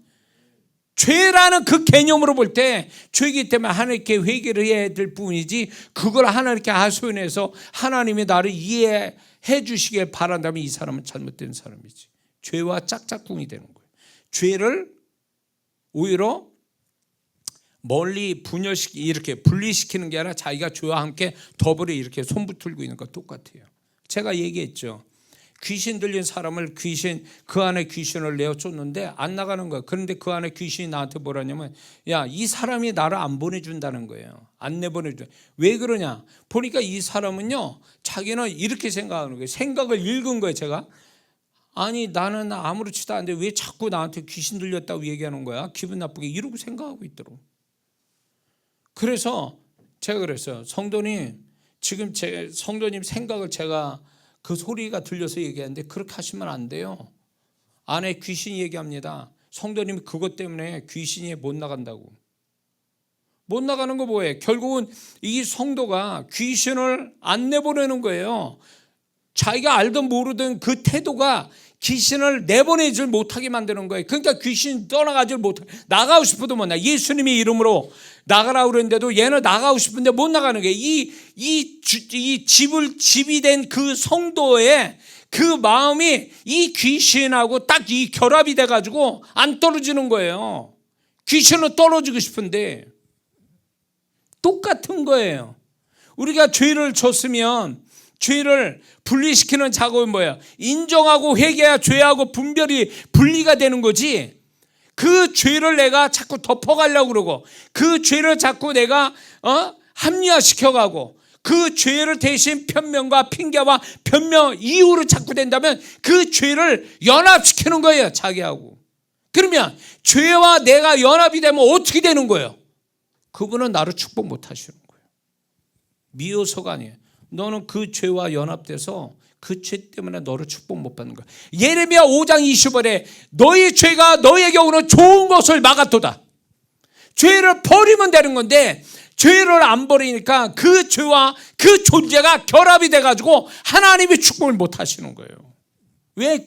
죄라는 그 개념으로 볼 때 죄이기 때문에 하나님께 회개를 해야 될 뿐이지 그걸 하나님께 하소연해서 하나님이 나를 이해해 주시길 바란다면 이 사람은 잘못된 사람이지. 죄와 짝짝꿍이 되는 거예요. 죄를 오히려 멀리 이렇게 분리시키는 게 아니라 자기가 죄와 함께 더불어 이렇게 손붙들고 있는 거 똑같아요. 제가 얘기했죠. 귀신 들린 사람을 그 안에 귀신을 내어 쫓는데 안 나가는 거야. 그런데 그 안에 귀신이 나한테 뭐라냐면, 야, 이 사람이 나를 안 보내준다는 거예요. 안 내보내준다. 왜 그러냐? 보니까 이 사람은요, 자기는 이렇게 생각하는 거예요. 생각을 읽은 거예요, 제가. 아니, 나는 아무렇지도 않은데 왜 자꾸 나한테 귀신 들렸다고 얘기하는 거야? 기분 나쁘게 이러고 생각하고 있더라고. 그래서 제가 그랬어요. 성도님, 지금 제 성도님 생각을 제가 그 소리가 들려서 얘기하는데 그렇게 하시면 안 돼요. 안에 귀신이 얘기합니다. 성도님이 그것 때문에 귀신이 못 나간다고. 못 나가는 거 뭐예요? 결국은 이 성도가 귀신을 안 내보내는 거예요. 자기가 알든 모르든 그 태도가 귀신을 내보내질 못하게 만드는 거예요. 그러니까 귀신 떠나가질 못하게, 나가고 싶어도 못 나가. 예수님의 이름으로 나가라고 그랬는데도 얘는 나가고 싶은데 못 나가는 거예요. 이 집이 된 그 성도의 그 마음이 이 귀신하고 딱 이 결합이 돼가지고 안 떨어지는 거예요. 귀신은 떨어지고 싶은데 똑같은 거예요. 우리가 죄를 졌으면 죄를 분리시키는 작업은 뭐예요? 인정하고 회개해야 죄하고 분리가 되는 거지. 그 죄를 내가 자꾸 덮어가려고 그러고, 그 죄를 자꾸 내가 합리화시켜가고, 그 죄를 대신 변명과 핑계와 변명 이유로 자꾸 된다면 그 죄를 연합시키는 거예요, 자기하고. 그러면 죄와 내가 연합이 되면 어떻게 되는 거예요? 그분은 나를 축복 못 하시는 거예요. 미워서가 아니에요. 너는 그 죄와 연합돼서 그 죄 때문에 너를 축복 못 받는 거야. 예레미야 5장 20절에 너희 죄가 너에게 오는 좋은 것을 막았도다. 죄를 버리면 되는 건데 죄를 안 버리니까 그 죄와 그 존재가 결합이 돼가지고 하나님이 축복을 못 하시는 거예요. 왜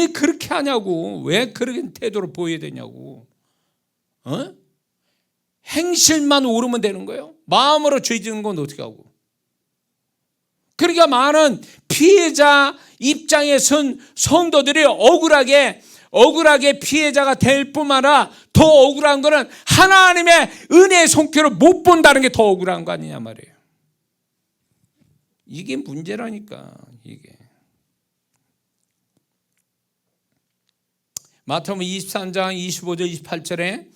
그렇게 하냐고. 왜 그런 태도를 보여야 되냐고. 행실만 옳으면 되는 거예요. 마음으로 죄 짓는 건 어떻게 하고. 그러니까 많은 피해자 입장에 선 성도들이 억울하게 피해자가 될 뿐만 아니라 더 억울한 거는 하나님의 은혜의 손길을 못 본다는 게 더 억울한 거 아니냐 말이에요. 이게 문제라니까. 이게 마태복음 23장 25절 28절에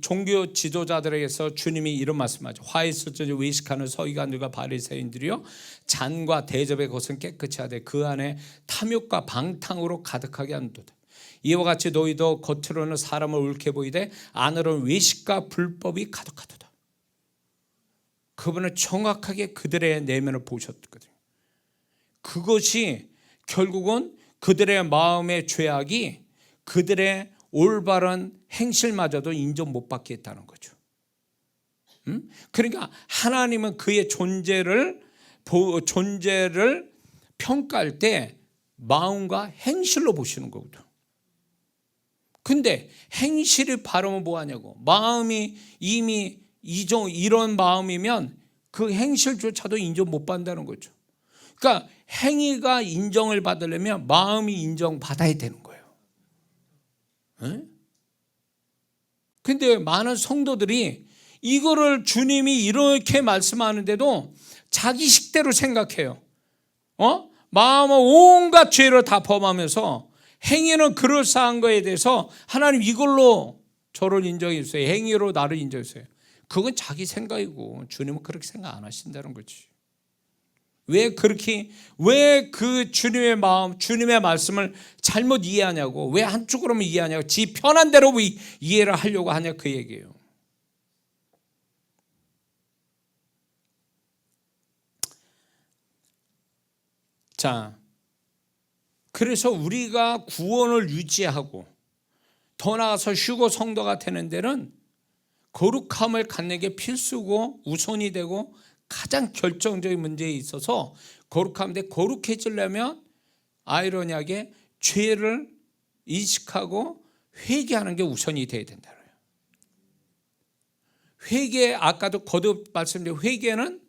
종교 지도자들에게서 주님이 이런 말씀하죠. 화에 슬쩍 외식하는 서기관들과 바리새인들이요, 잔과 대접의 것은 깨끗이 하되 그 안에 탐욕과 방탕으로 가득하게 한도다. 이와 같이 너희도 겉으로는 사람을 옳게 보이되 안으로는 외식과 불법이 가득하도다. 그분은 정확하게 그들의 내면을 보셨거든요. 그것이 결국은 그들의 마음의 죄악이 그들의 올바른 행실마저도 인정 못 받게 했다는 거죠. 그러니까 하나님은 그의 존재를 평가할 때 마음과 행실로 보시는 거거든요. 근데 행실이 바르면 뭐하냐고. 마음이 이미 이런 마음이면 그 행실조차도 인정 못 받는다는 거죠. 그러니까 행위가 인정을 받으려면 마음이 인정받아야 되는 거예요. 근데 많은 성도들이 이거를 주님이 이렇게 말씀하는데도 자기 식대로 생각해요. 마음은 온갖 죄를 다 범하면서 행위는 그럴싸한 거에 대해서 하나님 이걸로 저를 인정해 주세요. 행위로 나를 인정해 주세요. 그건 자기 생각이고 주님은 그렇게 생각 안 하신다는 거지. 왜 그 주님의 마음, 주님의 말씀을 잘못 이해하냐고. 왜 한쪽으로만 이해하냐고. 지 편한 대로 이해를 하려고 하냐 그 얘기예요. 자, 그래서 우리가 구원을 유지하고 더 나아가서 휴거 성도가 되는 데는 거룩함을 갖는 게 필수고 우선이 되고 가장 결정적인 문제에 있어서 거룩함인데, 거룩해지려면 아이러니하게 죄를 인식하고 회개하는 게 우선이 돼야 된다. 회개, 아까도 거듭 말씀드린 회개는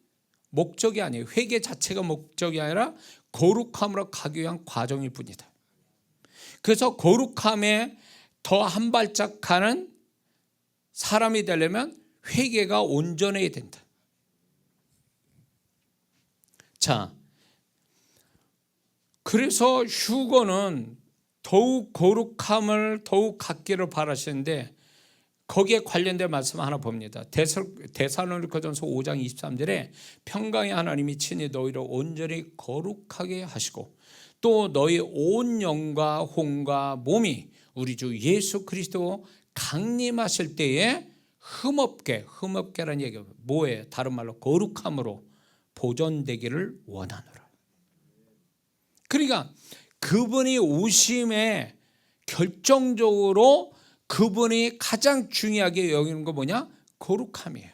목적이 아니에요. 회개 자체가 목적이 아니라 거룩함으로 가기 위한 과정일 뿐이다. 그래서 거룩함에 더 한 발짝 가는 사람이 되려면 회개가 온전해야 된다. 자, 그래서 휴거는 더욱 거룩함을 더욱 갖기를 바라시는데 거기에 관련된 말씀 하나 봅니다. 데살로니가전서 5장 23절에 평강의 하나님이 친히 너희를 온전히 거룩하게 하시고 또 너희 온 영과 혼과 몸이 우리 주 예수 그리스도 강림하실 때에 흠없게라는 얘기가 뭐예요? 다른 말로 거룩함으로 보존되기를 원하노라. 그러니까 그분이 오심에 결정적으로 그분이 가장 중요하게 여기는 거 뭐냐? 거룩함이에요.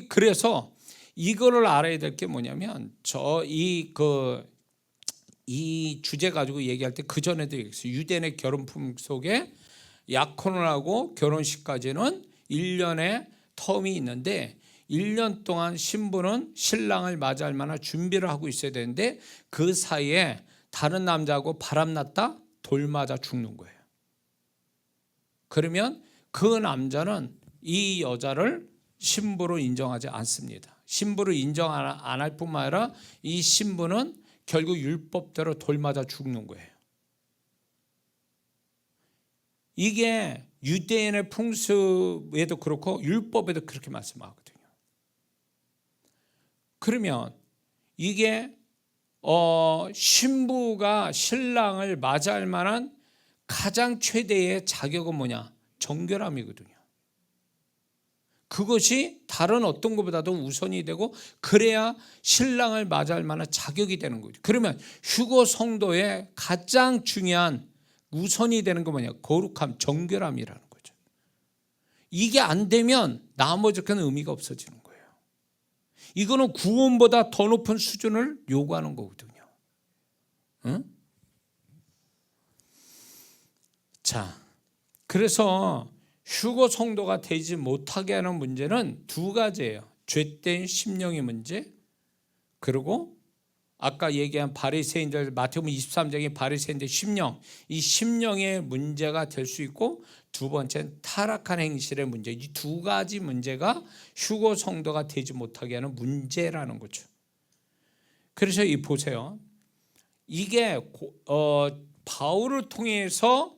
그래서 이거를 알아야 될 게 뭐냐면 이 주제 가지고 얘기할 때 그 전에도 얘기했어요. 유대인의 결혼품 속에 약혼을 하고 결혼식까지는 1년의 텀이 있는데 1년 동안 신부는 신랑을 맞이할 만한 준비를 하고 있어야 되는데 그 사이에 다른 남자하고 바람났다 돌 맞아 죽는 거예요. 그러면 그 남자는 이 여자를 신부로 인정하지 않습니다. 신부로 인정 안 할 뿐만 아니라 이 신부는 결국 율법대로 돌 맞아 죽는 거예요. 이게 유대인의 풍습에도 그렇고 율법에도 그렇게 말씀하거든요. 그러면 이게 신부가 신랑을 맞이할 만한 가장 최대의 자격은 뭐냐? 정결함이거든요. 그것이 다른 어떤 것보다도 우선이 되고 그래야 신랑을 맞이할 만한 자격이 되는 거죠. 그러면 휴거 성도의 가장 중요한 우선이 되는 거 뭐냐? 거룩함, 정결함이라는 거죠. 이게 안 되면 나머지 건 의미가 없어지는 거예요. 이거는 구원보다 더 높은 수준을 요구하는 거거든요. 응? 자, 그래서 휴거 성도가 되지 못하게 하는 문제는 두 가지예요. 죄된 심령의 문제, 그리고 아까 얘기한 바리새인들, 마태복음 23장의 바리새인들 심령, 이 심령의 문제가 될 수 있고, 두 번째는 타락한 행실의 문제. 이 두 가지 문제가 휴거 성도가 되지 못하게 하는 문제라는 거죠. 그래서 이 보세요. 이게 바울을 통해서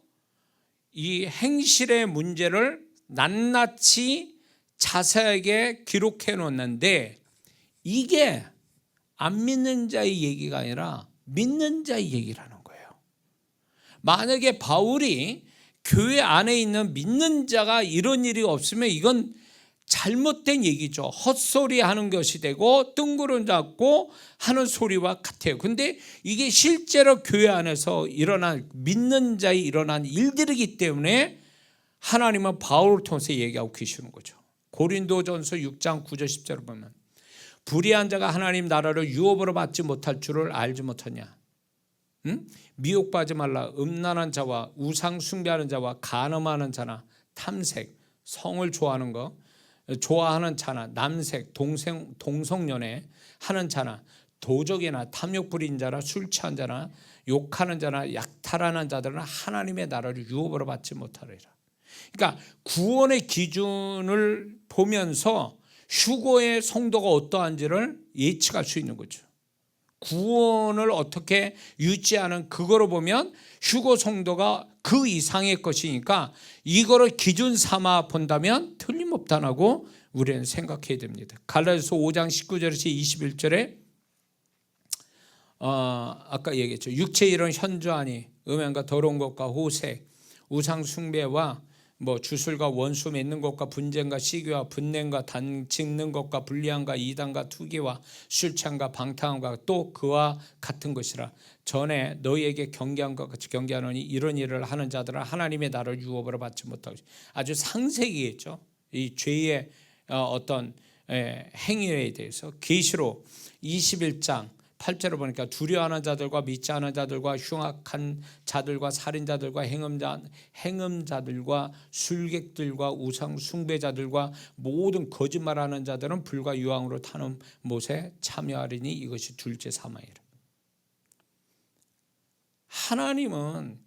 이 행실의 문제를 낱낱이 자세하게 기록해 놓았는데, 이게 안 믿는 자의 얘기가 아니라 믿는 자의 얘기라는 거예요. 만약에 바울이 교회 안에 있는 믿는 자가 이런 일이 없으면 이건 잘못된 얘기죠. 헛소리 하는 것이 되고 뜬구름 잡고 하는 소리와 같아요. 근데 이게 실제로 교회 안에서 일어난 믿는 자의 일어난 일들이기 때문에 하나님은 바울을 통해서 얘기하고 계시는 거죠. 고린도전서 6장 9절 10절을 보면 불의한 자가 하나님 나라를 유업으로 받지 못할 줄을 알지 못하냐. 미혹받지 말라. 음란한 자와 우상 숭배하는 자와 간음하는 자나 탐색, 성을 좋아하는 거, 좋아하는 자나 남색, 동성연애 하는 자나 도적이나 탐욕 부린 자나 술 취한 자나 욕하는 자나 약탈하는 자들은 하나님의 나라를 유업으로 받지 못하리라. 그러니까 구원의 기준을 보면서 휴거의 성도가 어떠한지를 예측할 수 있는 거죠. 구원을 어떻게 유지하는 그거로 보면 휴거 성도가 그 이상의 것이니까 이거를 기준 삼아 본다면 틀림없다고 우리는 생각해야 됩니다. 갈라디아서 5장 19절에서 21절에 아까 얘기했죠. 육체의 일은 현저하니 음행과 더러운 것과 호색, 우상 숭배와 주술과 원수 맺는 것과 분쟁과 시기와 분냄과 단찍는 것과 불리함과 이단과 투기와 술 취함과 방탕함과 또 그와 같은 것이라. 전에 너희에게 경계한 것 같이 경계하노니 이런 일을 하는 자들은 하나님의 나라를 유업으로 받지 못하고. 아주 상세히 했죠. 이 죄의 어떤 행위에 대해서. 계시록 21장 8절을 보니까 두려워하는 자들과 믿지 않은 자들과 흉악한 자들과 살인자들과 행음자들과 술객들과 우상 숭배자들과 모든 거짓말하는 자들은 불과 유황으로 타는 못에 참여하리니 이것이 둘째 사망이라. 하나님은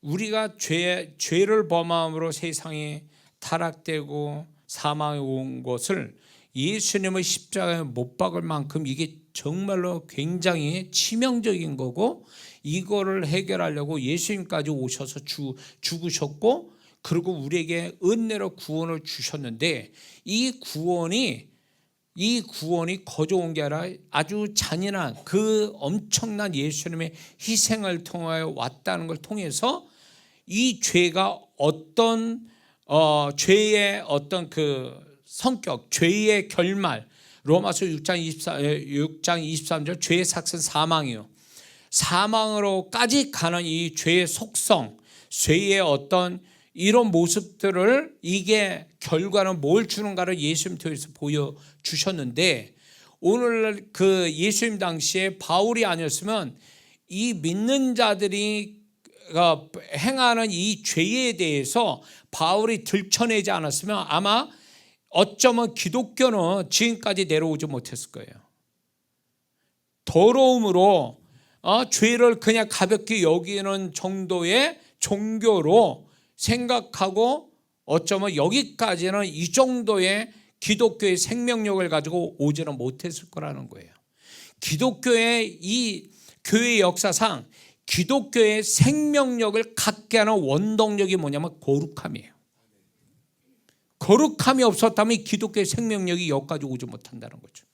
우리가 죄를 범함으로 세상에 타락되고 사망에 온 것을 예수님을 십자가에 못 박을 만큼 이게 정말로 굉장히 치명적인 거고, 이거를 해결하려고 예수님까지 오셔서 죽으셨고, 그리고 우리에게 은혜로 구원을 주셨는데, 이 구원이 거저 온 게 아니라 아주 잔인한 그 엄청난 예수님의 희생을 통하여 왔다는 걸 통해서 이 죄가 어떤 죄의 어떤 그 성격, 죄의 결말, 로마서 6장 23절 죄의 삭은 사망이요, 사망으로까지 가는 이 죄의 속성, 죄의 어떤 이런 모습들을, 이게 결과는 뭘 주는가를 예수님 통해서 보여주셨는데, 오늘날 그 예수님 당시에 바울이 아니었으면 이 믿는 자들이 행하는 이 죄에 대해서 바울이 들춰내지 않았으면 아마 어쩌면 기독교는 지금까지 내려오지 못했을 거예요. 더러움으로 죄를 그냥 가볍게 여기는 정도의 종교로 생각하고, 어쩌면 여기까지는 이 정도의 기독교의 생명력을 가지고 오지는 못했을 거라는 거예요. 기독교의 이 교회 역사상 기독교의 생명력을 갖게 하는 원동력이 뭐냐면 거룩함이에요. 거룩함이 없었다면 기독교의 생명력이 여기까지 오지 못한다는 거죠.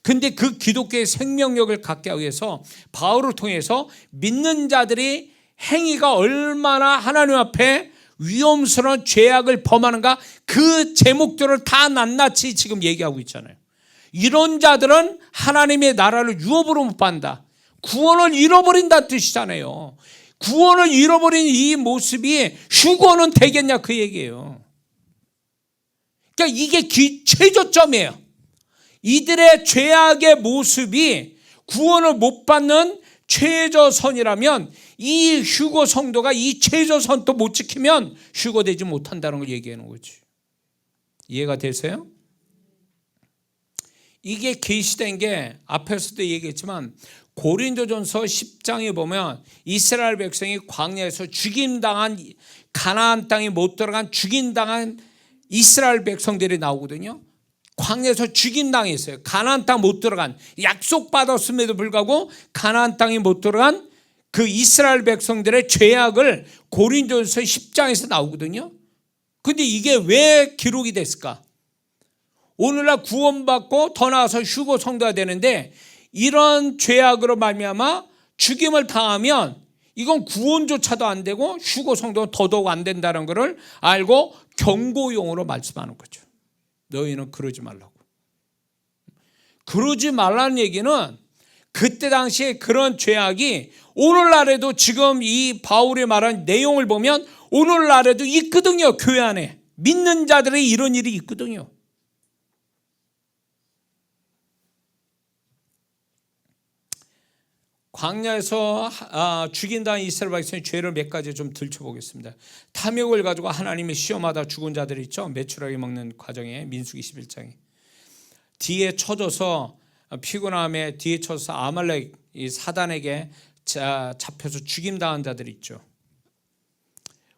근데 그 기독교의 생명력을 갖게 하기 위해서 바울을 통해서 믿는 자들이 행위가 얼마나 하나님 앞에 위험스러운 죄악을 범하는가, 그 제목들을 다 낱낱이 지금 얘기하고 있잖아요. 이런 자들은 하나님의 나라를 유업으로 못 받는다. 구원을 잃어버린다는 뜻이잖아요. 구원을 잃어버린 이 모습이 휴거는 되겠냐, 그 얘기예요. 그러니까 이게 최저점이에요. 이들의 죄악의 모습이 구원을 못 받는 최저선이라면, 이 휴거 성도가 이 최저선도 못 지키면 휴거되지 못한다는 걸 얘기하는 거지. 이해가 되세요? 이게 계시된 게 앞에서도 얘기했지만 고린도전서 10장에 보면 이스라엘 백성이 광야에서 죽임당한, 가나안 땅에 못 들어간 죽임당한 이스라엘 백성들이 나오거든요. 광야에서 죽임당했어요. 가나안 땅 못 들어간, 약속받았음에도 불구하고 가나안 땅에 못 들어간 그 이스라엘 백성들의 죄악을 고린도전서 10장에서 나오거든요. 근데 이게 왜 기록이 됐을까? 오늘날 구원받고 더 나아서 휴거 성도가 되는데, 이런 죄악으로 말미암아 죽임을 당하면 이건 구원조차도 안 되고 휴거 성도는 더더욱 안 된다는 것을 알고 경고용으로 말씀하는 거죠. 너희는 그러지 말라고. 그러지 말라는 얘기는 그때 당시에 그런 죄악이 오늘날에도 지금 이 바울이 말한 내용을 보면 오늘날에도 있거든요. 교회 안에 믿는 자들의 이런 일이 있거든요. 광야에서 죽인다는 이스라엘 백성의 죄를 몇 가지 좀 들춰보겠습니다. 탐욕을 가지고 하나님의 시험하다 죽은 자들이 있죠. 메추라기 먹는 과정에 민수기 11장에 뒤에 쳐져서 피곤함에 뒤에 쳐서 아말렉 이 사단에게 잡혀서 죽임당한 자들이 있죠.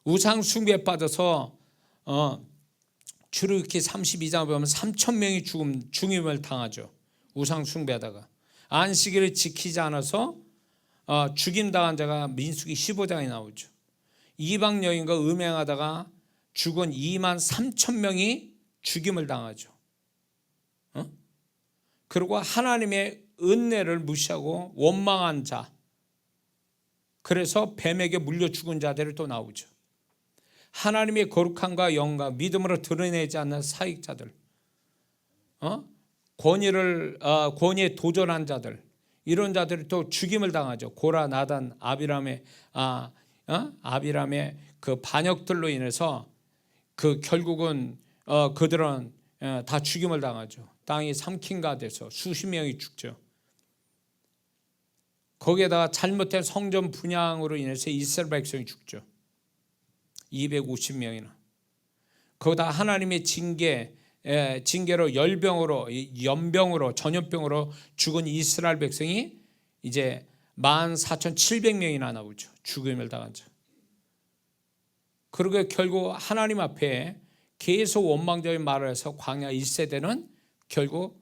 우상 숭배에 빠져서 출애굽기 32장을 보면 3,000명이 죽임을 당하죠. 우상 숭배하다가 안식일을 지키지 않아서 죽임당한 자가 민수기 15장에 나오죠. 이방 여인과 음행하다가 죽은 23,000명이 죽임을 당하죠. 그리고 하나님의 은혜를 무시하고 원망한 자, 그래서 뱀에게 물려 죽은 자들이 또 나오죠. 하나님의 거룩함과 영광, 믿음으로 드러내지 않는 사익자들, 권위에 도전한 자들, 이런 자들이 또 죽임을 당하죠. 고라, 나단, 아비람의 그 반역들로 인해서 그 결국은 그들은 다 죽임을 당하죠. 땅이 삼킨가 돼서 수십 명이 죽죠. 거기에다가 잘못된 성전 분향으로 인해서 이스라엘 백성이 죽죠. 250명이나. 거기다 하나님의 징계로 열병으로, 연병으로, 전염병으로 죽은 이스라엘 백성이 이제 14,700명이나 나오죠. 죽임을 당한 자. 그리고 결국 하나님 앞에 계속 원망적인 말을 해서 광야 1세대는 결국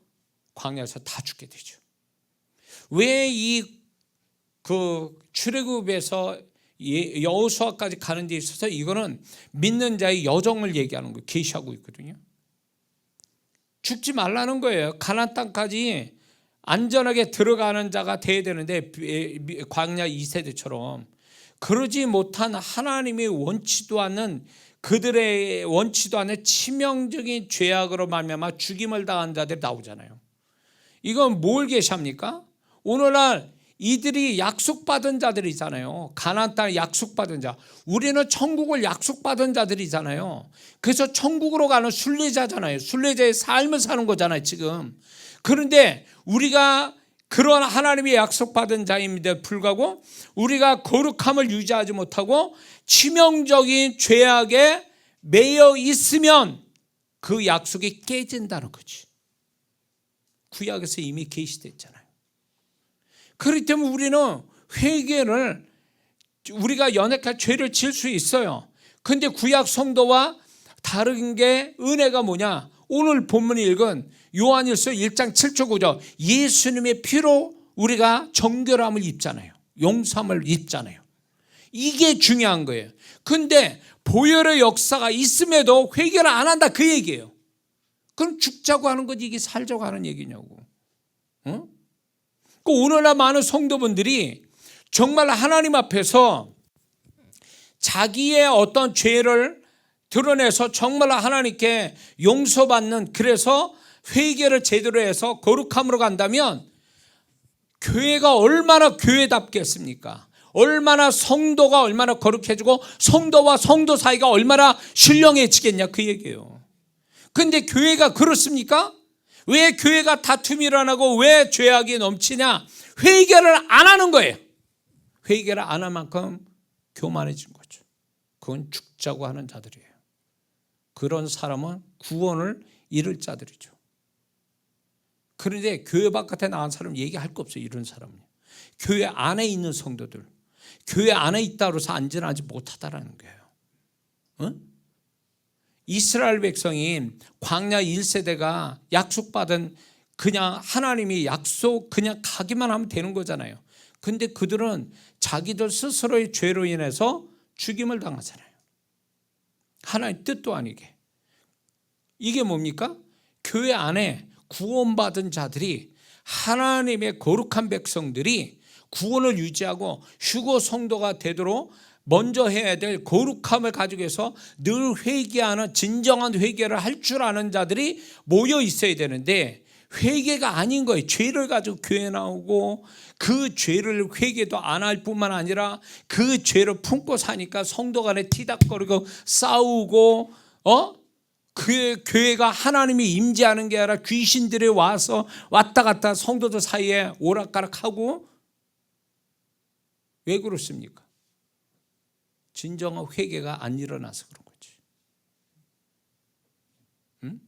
광야에서 다 죽게 되죠. 왜 이 출애굽에서 여호수아까지 가는 데 있어서 이거는 믿는 자의 여정을 얘기하는 거예요. 계시하고 있거든요. 죽지 말라는 거예요. 가나안 땅까지 안전하게 들어가는 자가 돼야 되는데, 광야 2세대처럼 그러지 못한 하나님이 원치도 않는, 그들의 원치도 않는 치명적인 죄악으로 말미암아 죽임을 당한 자들이 나오잖아요. 이건 뭘 계시합니까? 오늘날 이들이 약속받은 자들이잖아요. 가나안 땅에 약속받은 자. 우리는 천국을 약속받은 자들이잖아요. 그래서 천국으로 가는 순례자잖아요. 순례자의 삶을 사는 거잖아요, 지금. 그런데 우리가 그런 하나님의 약속받은 자임에도 불구하고 우리가 거룩함을 유지하지 못하고 치명적인 죄악에 매여 있으면 그 약속이 깨진다는 거지. 구약에서 이미 계시됐잖아요. 그렇기 때문에 우리는 회개를, 우리가 연약할 죄를 지을 수 있어요. 그런데 구약 성도와 다른 게 은혜가 뭐냐? 오늘 본문에 읽은 요한일서 1장 7절 9절, 예수님의 피로 우리가 정결함을 입잖아요. 용서함을 입잖아요. 이게 중요한 거예요. 그런데 보혈의 역사가 있음에도 회개를 안 한다, 그 얘기예요. 그럼 죽자고 하는 거지 이게 살자고 하는 얘기냐고. 응? 오늘날 많은 성도분들이 정말 하나님 앞에서 자기의 어떤 죄를 드러내서 정말 하나님께 용서받는, 그래서 회개를 제대로 해서 거룩함으로 간다면 교회가 얼마나 교회답겠습니까? 얼마나 성도가 얼마나 거룩해지고 성도와 성도 사이가 얼마나 신령해지겠냐, 그 얘기예요. 그런데 교회가 그렇습니까? 왜 교회가 다툼이 일어나고 왜 죄악이 넘치냐? 회개를 안 하는 거예요. 회개를 안 할 만큼 교만해진 거죠. 그건 죽자고 하는 자들이에요. 그런 사람은 구원을 잃을 자들이죠. 그런데 교회 바깥에 나간 사람 얘기할 거 없어요. 이런 사람은 교회 안에 있는 성도들, 교회 안에 있다고 해서 안전하지 못하다라는 거예요. 응? 이스라엘 백성이 광야 1세대가 약속받은, 그냥 하나님이 약속 그냥 가기만 하면 되는 거잖아요. 근데 그들은 자기들 스스로의 죄로 인해서 죽임을 당하잖아요. 하나님 뜻도 아니게. 이게 뭡니까? 교회 안에 구원받은 자들이, 하나님의 거룩한 백성들이 구원을 유지하고 휴거 성도가 되도록 먼저 해야 될 거룩함을 가지고 해서 늘 회개하는, 진정한 회개를 할 줄 아는 자들이 모여 있어야 되는데, 회개가 아닌 거예요. 죄를 가지고 교회 나오고 그 죄를 회개도 안 할 뿐만 아니라 그 죄를 품고 사니까 성도 간에 티닥거리고 싸우고, 그 교회가 하나님이 임재하는 게 아니라 귀신들이 와서 왔다 갔다 성도들 사이에 오락가락하고. 왜 그렇습니까? 진정한 회개가 안 일어나서 그런 거지. 응?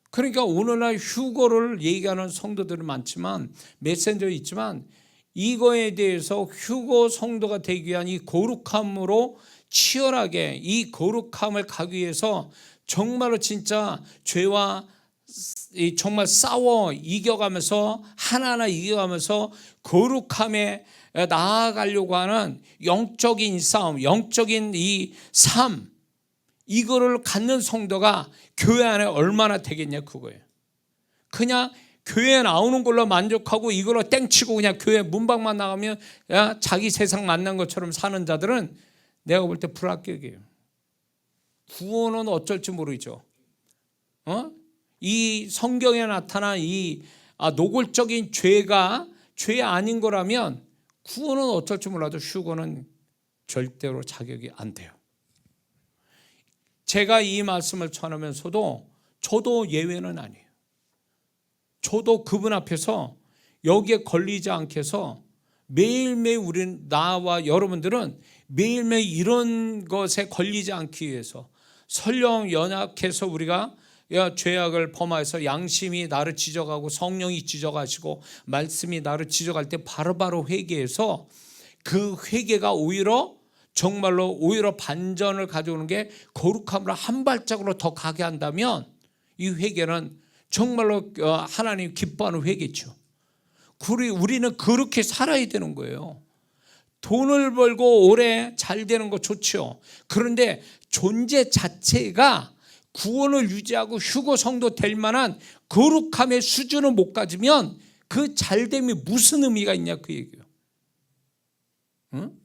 그러니까 오늘날 휴거를 얘기하는 성도들은 많지만, 메신저 있지만, 이거에 대해서 휴거 성도가 되기 위한 이 거룩함으로 치열하게 이 거룩함을 가기 위해서 정말로 진짜 죄와 정말 싸워 이겨가면서, 하나하나 이겨가면서 거룩함에 나아가려고 하는 영적인 싸움, 영적인 이 삶, 이거를 갖는 성도가 교회 안에 얼마나 되겠냐, 그거예요. 그냥 교회에 나오는 걸로 만족하고 이걸로 땡치고 그냥 교회 문밖만 나가면 자기 세상 만난 것처럼 사는 자들은 내가 볼 때 불합격이에요. 구원은 어쩔지 모르죠. 이 성경에 나타난 이 노골적인 죄가 죄 아닌 거라면 구원은 어쩔지 몰라도 휴거는 절대로 자격이 안 돼요. 제가 이 말씀을 전하면서도 저도 예외는 아니에요. 저도 그분 앞에서 여기에 걸리지 않게 해서 매일매일 우리는, 나와 여러분들은 매일매일 이런 것에 걸리지 않기 위해서, 설령 연약해서 우리가 죄악을 범하여서 양심이 나를 지적하고 성령이 지적하시고 말씀이 나를 지적할 때 바로바로 회개해서, 그 회개가 오히려 정말로 오히려 반전을 가져오는 게 거룩함으로 한 발짝으로 더 가게 한다면 이 회개는 정말로 하나님 기뻐하는 회개죠. 우리는 그렇게 살아야 되는 거예요. 돈을 벌고 오래 잘 되는 거 좋죠. 그런데 존재 자체가 구원을 유지하고 휴거 성도 될 만한 거룩함의 수준을 못 가지면 그 잘됨이 무슨 의미가 있냐 그 얘기예요. 응?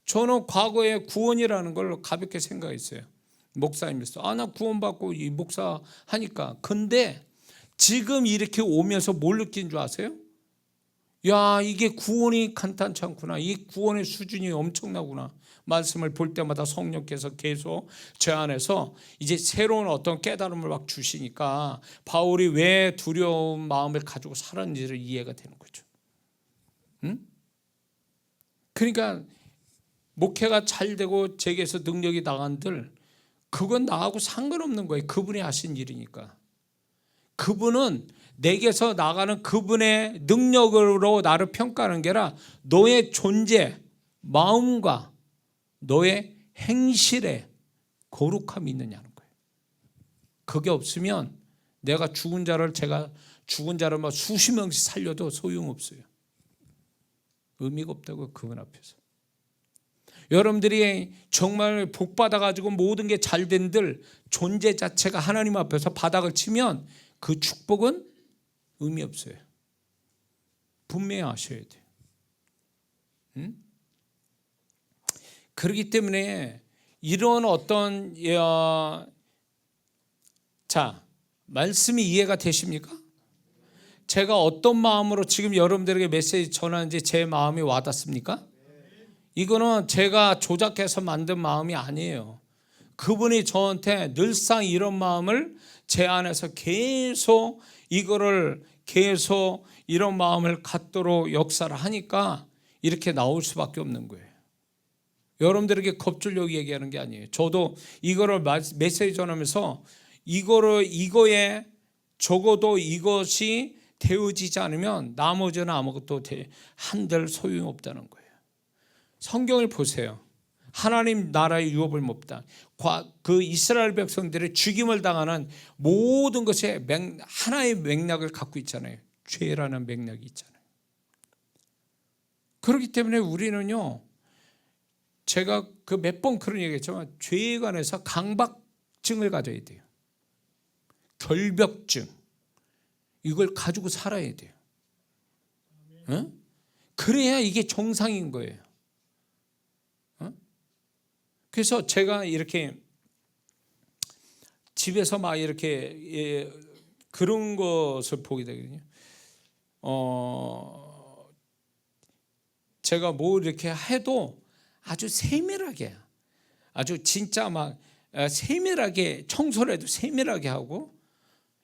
저는 과거에 구원이라는 걸 가볍게 생각했어요. 목사님에서 나 구원받고 이 목사 하니까. 근데 지금 이렇게 오면서 뭘 느낀 줄 아세요? 야, 이게 구원이 간단치 않구나. 이 구원의 수준이 엄청나구나. 말씀을 볼 때마다 성령께서 계속 제 안에서 이제 새로운 어떤 깨달음을 막 주시니까 바울이 왜 두려운 마음을 가지고 살았는지를 이해가 되는 거죠. 응? 그러니까 목회가 잘 되고 제게서 능력이 나간들 그건 나하고 상관없는 거예요. 그분이 하신 일이니까. 그분은 내게서 나가는 그분의 능력으로 나를 평가하는 게 아니라 너의 존재, 마음과 너의 행실에 거룩함이 있느냐는 거예요. 그게 없으면 내가 제가 죽은 자를 막 수십 명씩 살려도 소용없어요. 의미가 없다고 그분 앞에서. 여러분들이 정말 복 받아가지고 모든 게 잘 된들 존재 자체가 하나님 앞에서 바닥을 치면 그 축복은 의미 없어요. 분명히 아셔야 돼요. 응? 그렇기 때문에 이런 어떤 말씀이 이해가 되십니까? 제가 어떤 마음으로 지금 여러분들에게 메시지 전하는지 제 마음이 와닿습니까? 이거는 제가 조작해서 만든 마음이 아니에요. 그분이 저한테 늘상 이런 마음을 제 안에서 계속 이런 마음을 갖도록 역사를 하니까 이렇게 나올 수밖에 없는 거예요. 여러분들에게 겁주려고 얘기하는 게 아니에요. 저도 이거를 메시지 전하면서 이거에 적어도 이것이 되어지지 않으면 나머지는 아무것도 한들 소용없다는 거예요. 성경을 보세요. 하나님 나라의 유업을 먹다. 그 이스라엘 백성들의 죽임을 당하는 모든 것에 하나의 맥락을 갖고 있잖아요. 죄라는 맥락이 있잖아요. 그렇기 때문에 우리는요, 제가 그 몇 번 그런 얘기했지만 죄에 관해서 강박증을 가져야 돼요. 결벽증. 이걸 가지고 살아야 돼요. 응? 그래야 이게 정상인 거예요. 그래서 제가 이렇게 집에서 막 이렇게 그런 것을 보게 되거든요. 제가 뭐 이렇게 해도 아주 세밀하게, 아주 진짜 막 세밀하게 청소를 해도 세밀하게 하고,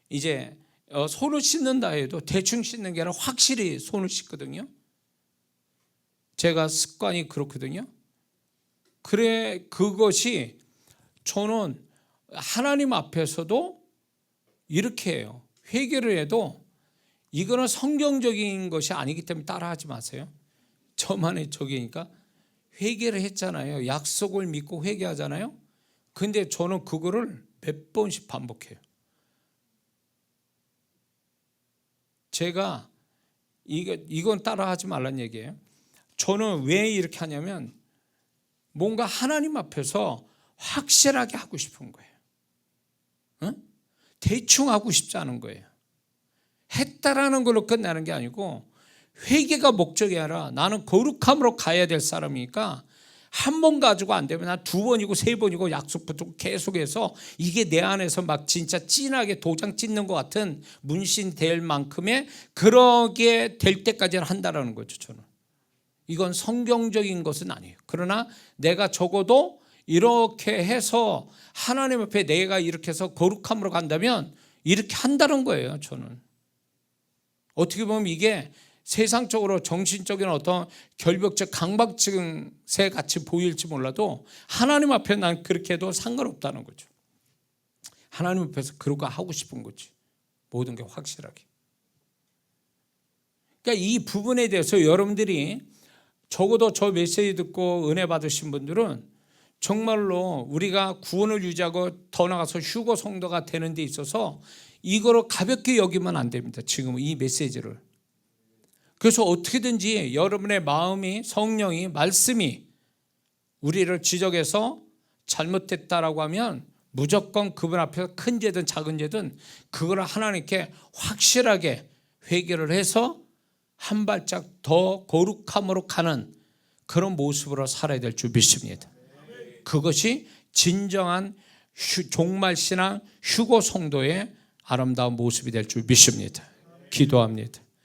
이제 손을 씻는다 해도 대충 씻는 게 아니라 확실히 손을 씻거든요. 제가 습관이 그렇거든요. 그래, 그것이 저는 하나님 앞에서도 이렇게 해요. 회개를 해도 이거는 성경적인 것이 아니기 때문에 따라하지 마세요. 저만의 적이니까. 회개를 했잖아요. 약속을 믿고 회개하잖아요. 근데 저는 그거를 몇 번씩 반복해요. 제가 이건 따라하지 말란 얘기예요. 저는 왜 이렇게 하냐면 뭔가 하나님 앞에서 확실하게 하고 싶은 거예요. 응? 대충 하고 싶지 않은 거예요. 했다라는 걸로 끝나는 게 아니고 회개가 목적이 아니라 나는 거룩함으로 가야 될 사람이니까 한 번 가지고 안 되면 한 두 번이고 세 번이고 약속 붙고 계속해서 이게 내 안에서 막 진짜 진하게 도장 찍는 것 같은 문신 될 만큼의 그러게 될 때까지는 한다라는 거죠. 저는 이건 성경적인 것은 아니에요. 그러나 내가 적어도 이렇게 해서 하나님 앞에 내가 이렇게 해서 거룩함으로 간다면 이렇게 한다는 거예요. 저는 어떻게 보면 이게 세상적으로 정신적인 어떤 결벽적 강박증세 같이 보일지 몰라도 하나님 앞에 난 그렇게 해도 상관없다는 거죠. 하나님 앞에서 그러고 하고 싶은 거지. 모든 게 확실하게. 그러니까 이 부분에 대해서 여러분들이 적어도 저 메시지 듣고 은혜 받으신 분들은 정말로 우리가 구원을 유지하고 더 나아가서 휴거 성도가 되는 데 있어서 이거를 가볍게 여기면 안 됩니다. 지금 이 메시지를. 그래서 어떻게든지 여러분의 마음이, 성령이, 말씀이 우리를 지적해서 잘못됐다라고 하면 무조건 그분 앞에서 큰 죄든 작은 죄든 그걸 하나님께 확실하게 회개를 해서 한 발짝 더 거룩함으로 가는 그런 모습으로 살아야 될 줄 믿습니다. 그것이 진정한 종말신앙 휴거 성도의 아름다운 모습이 될 줄 믿습니다. 기도합니다.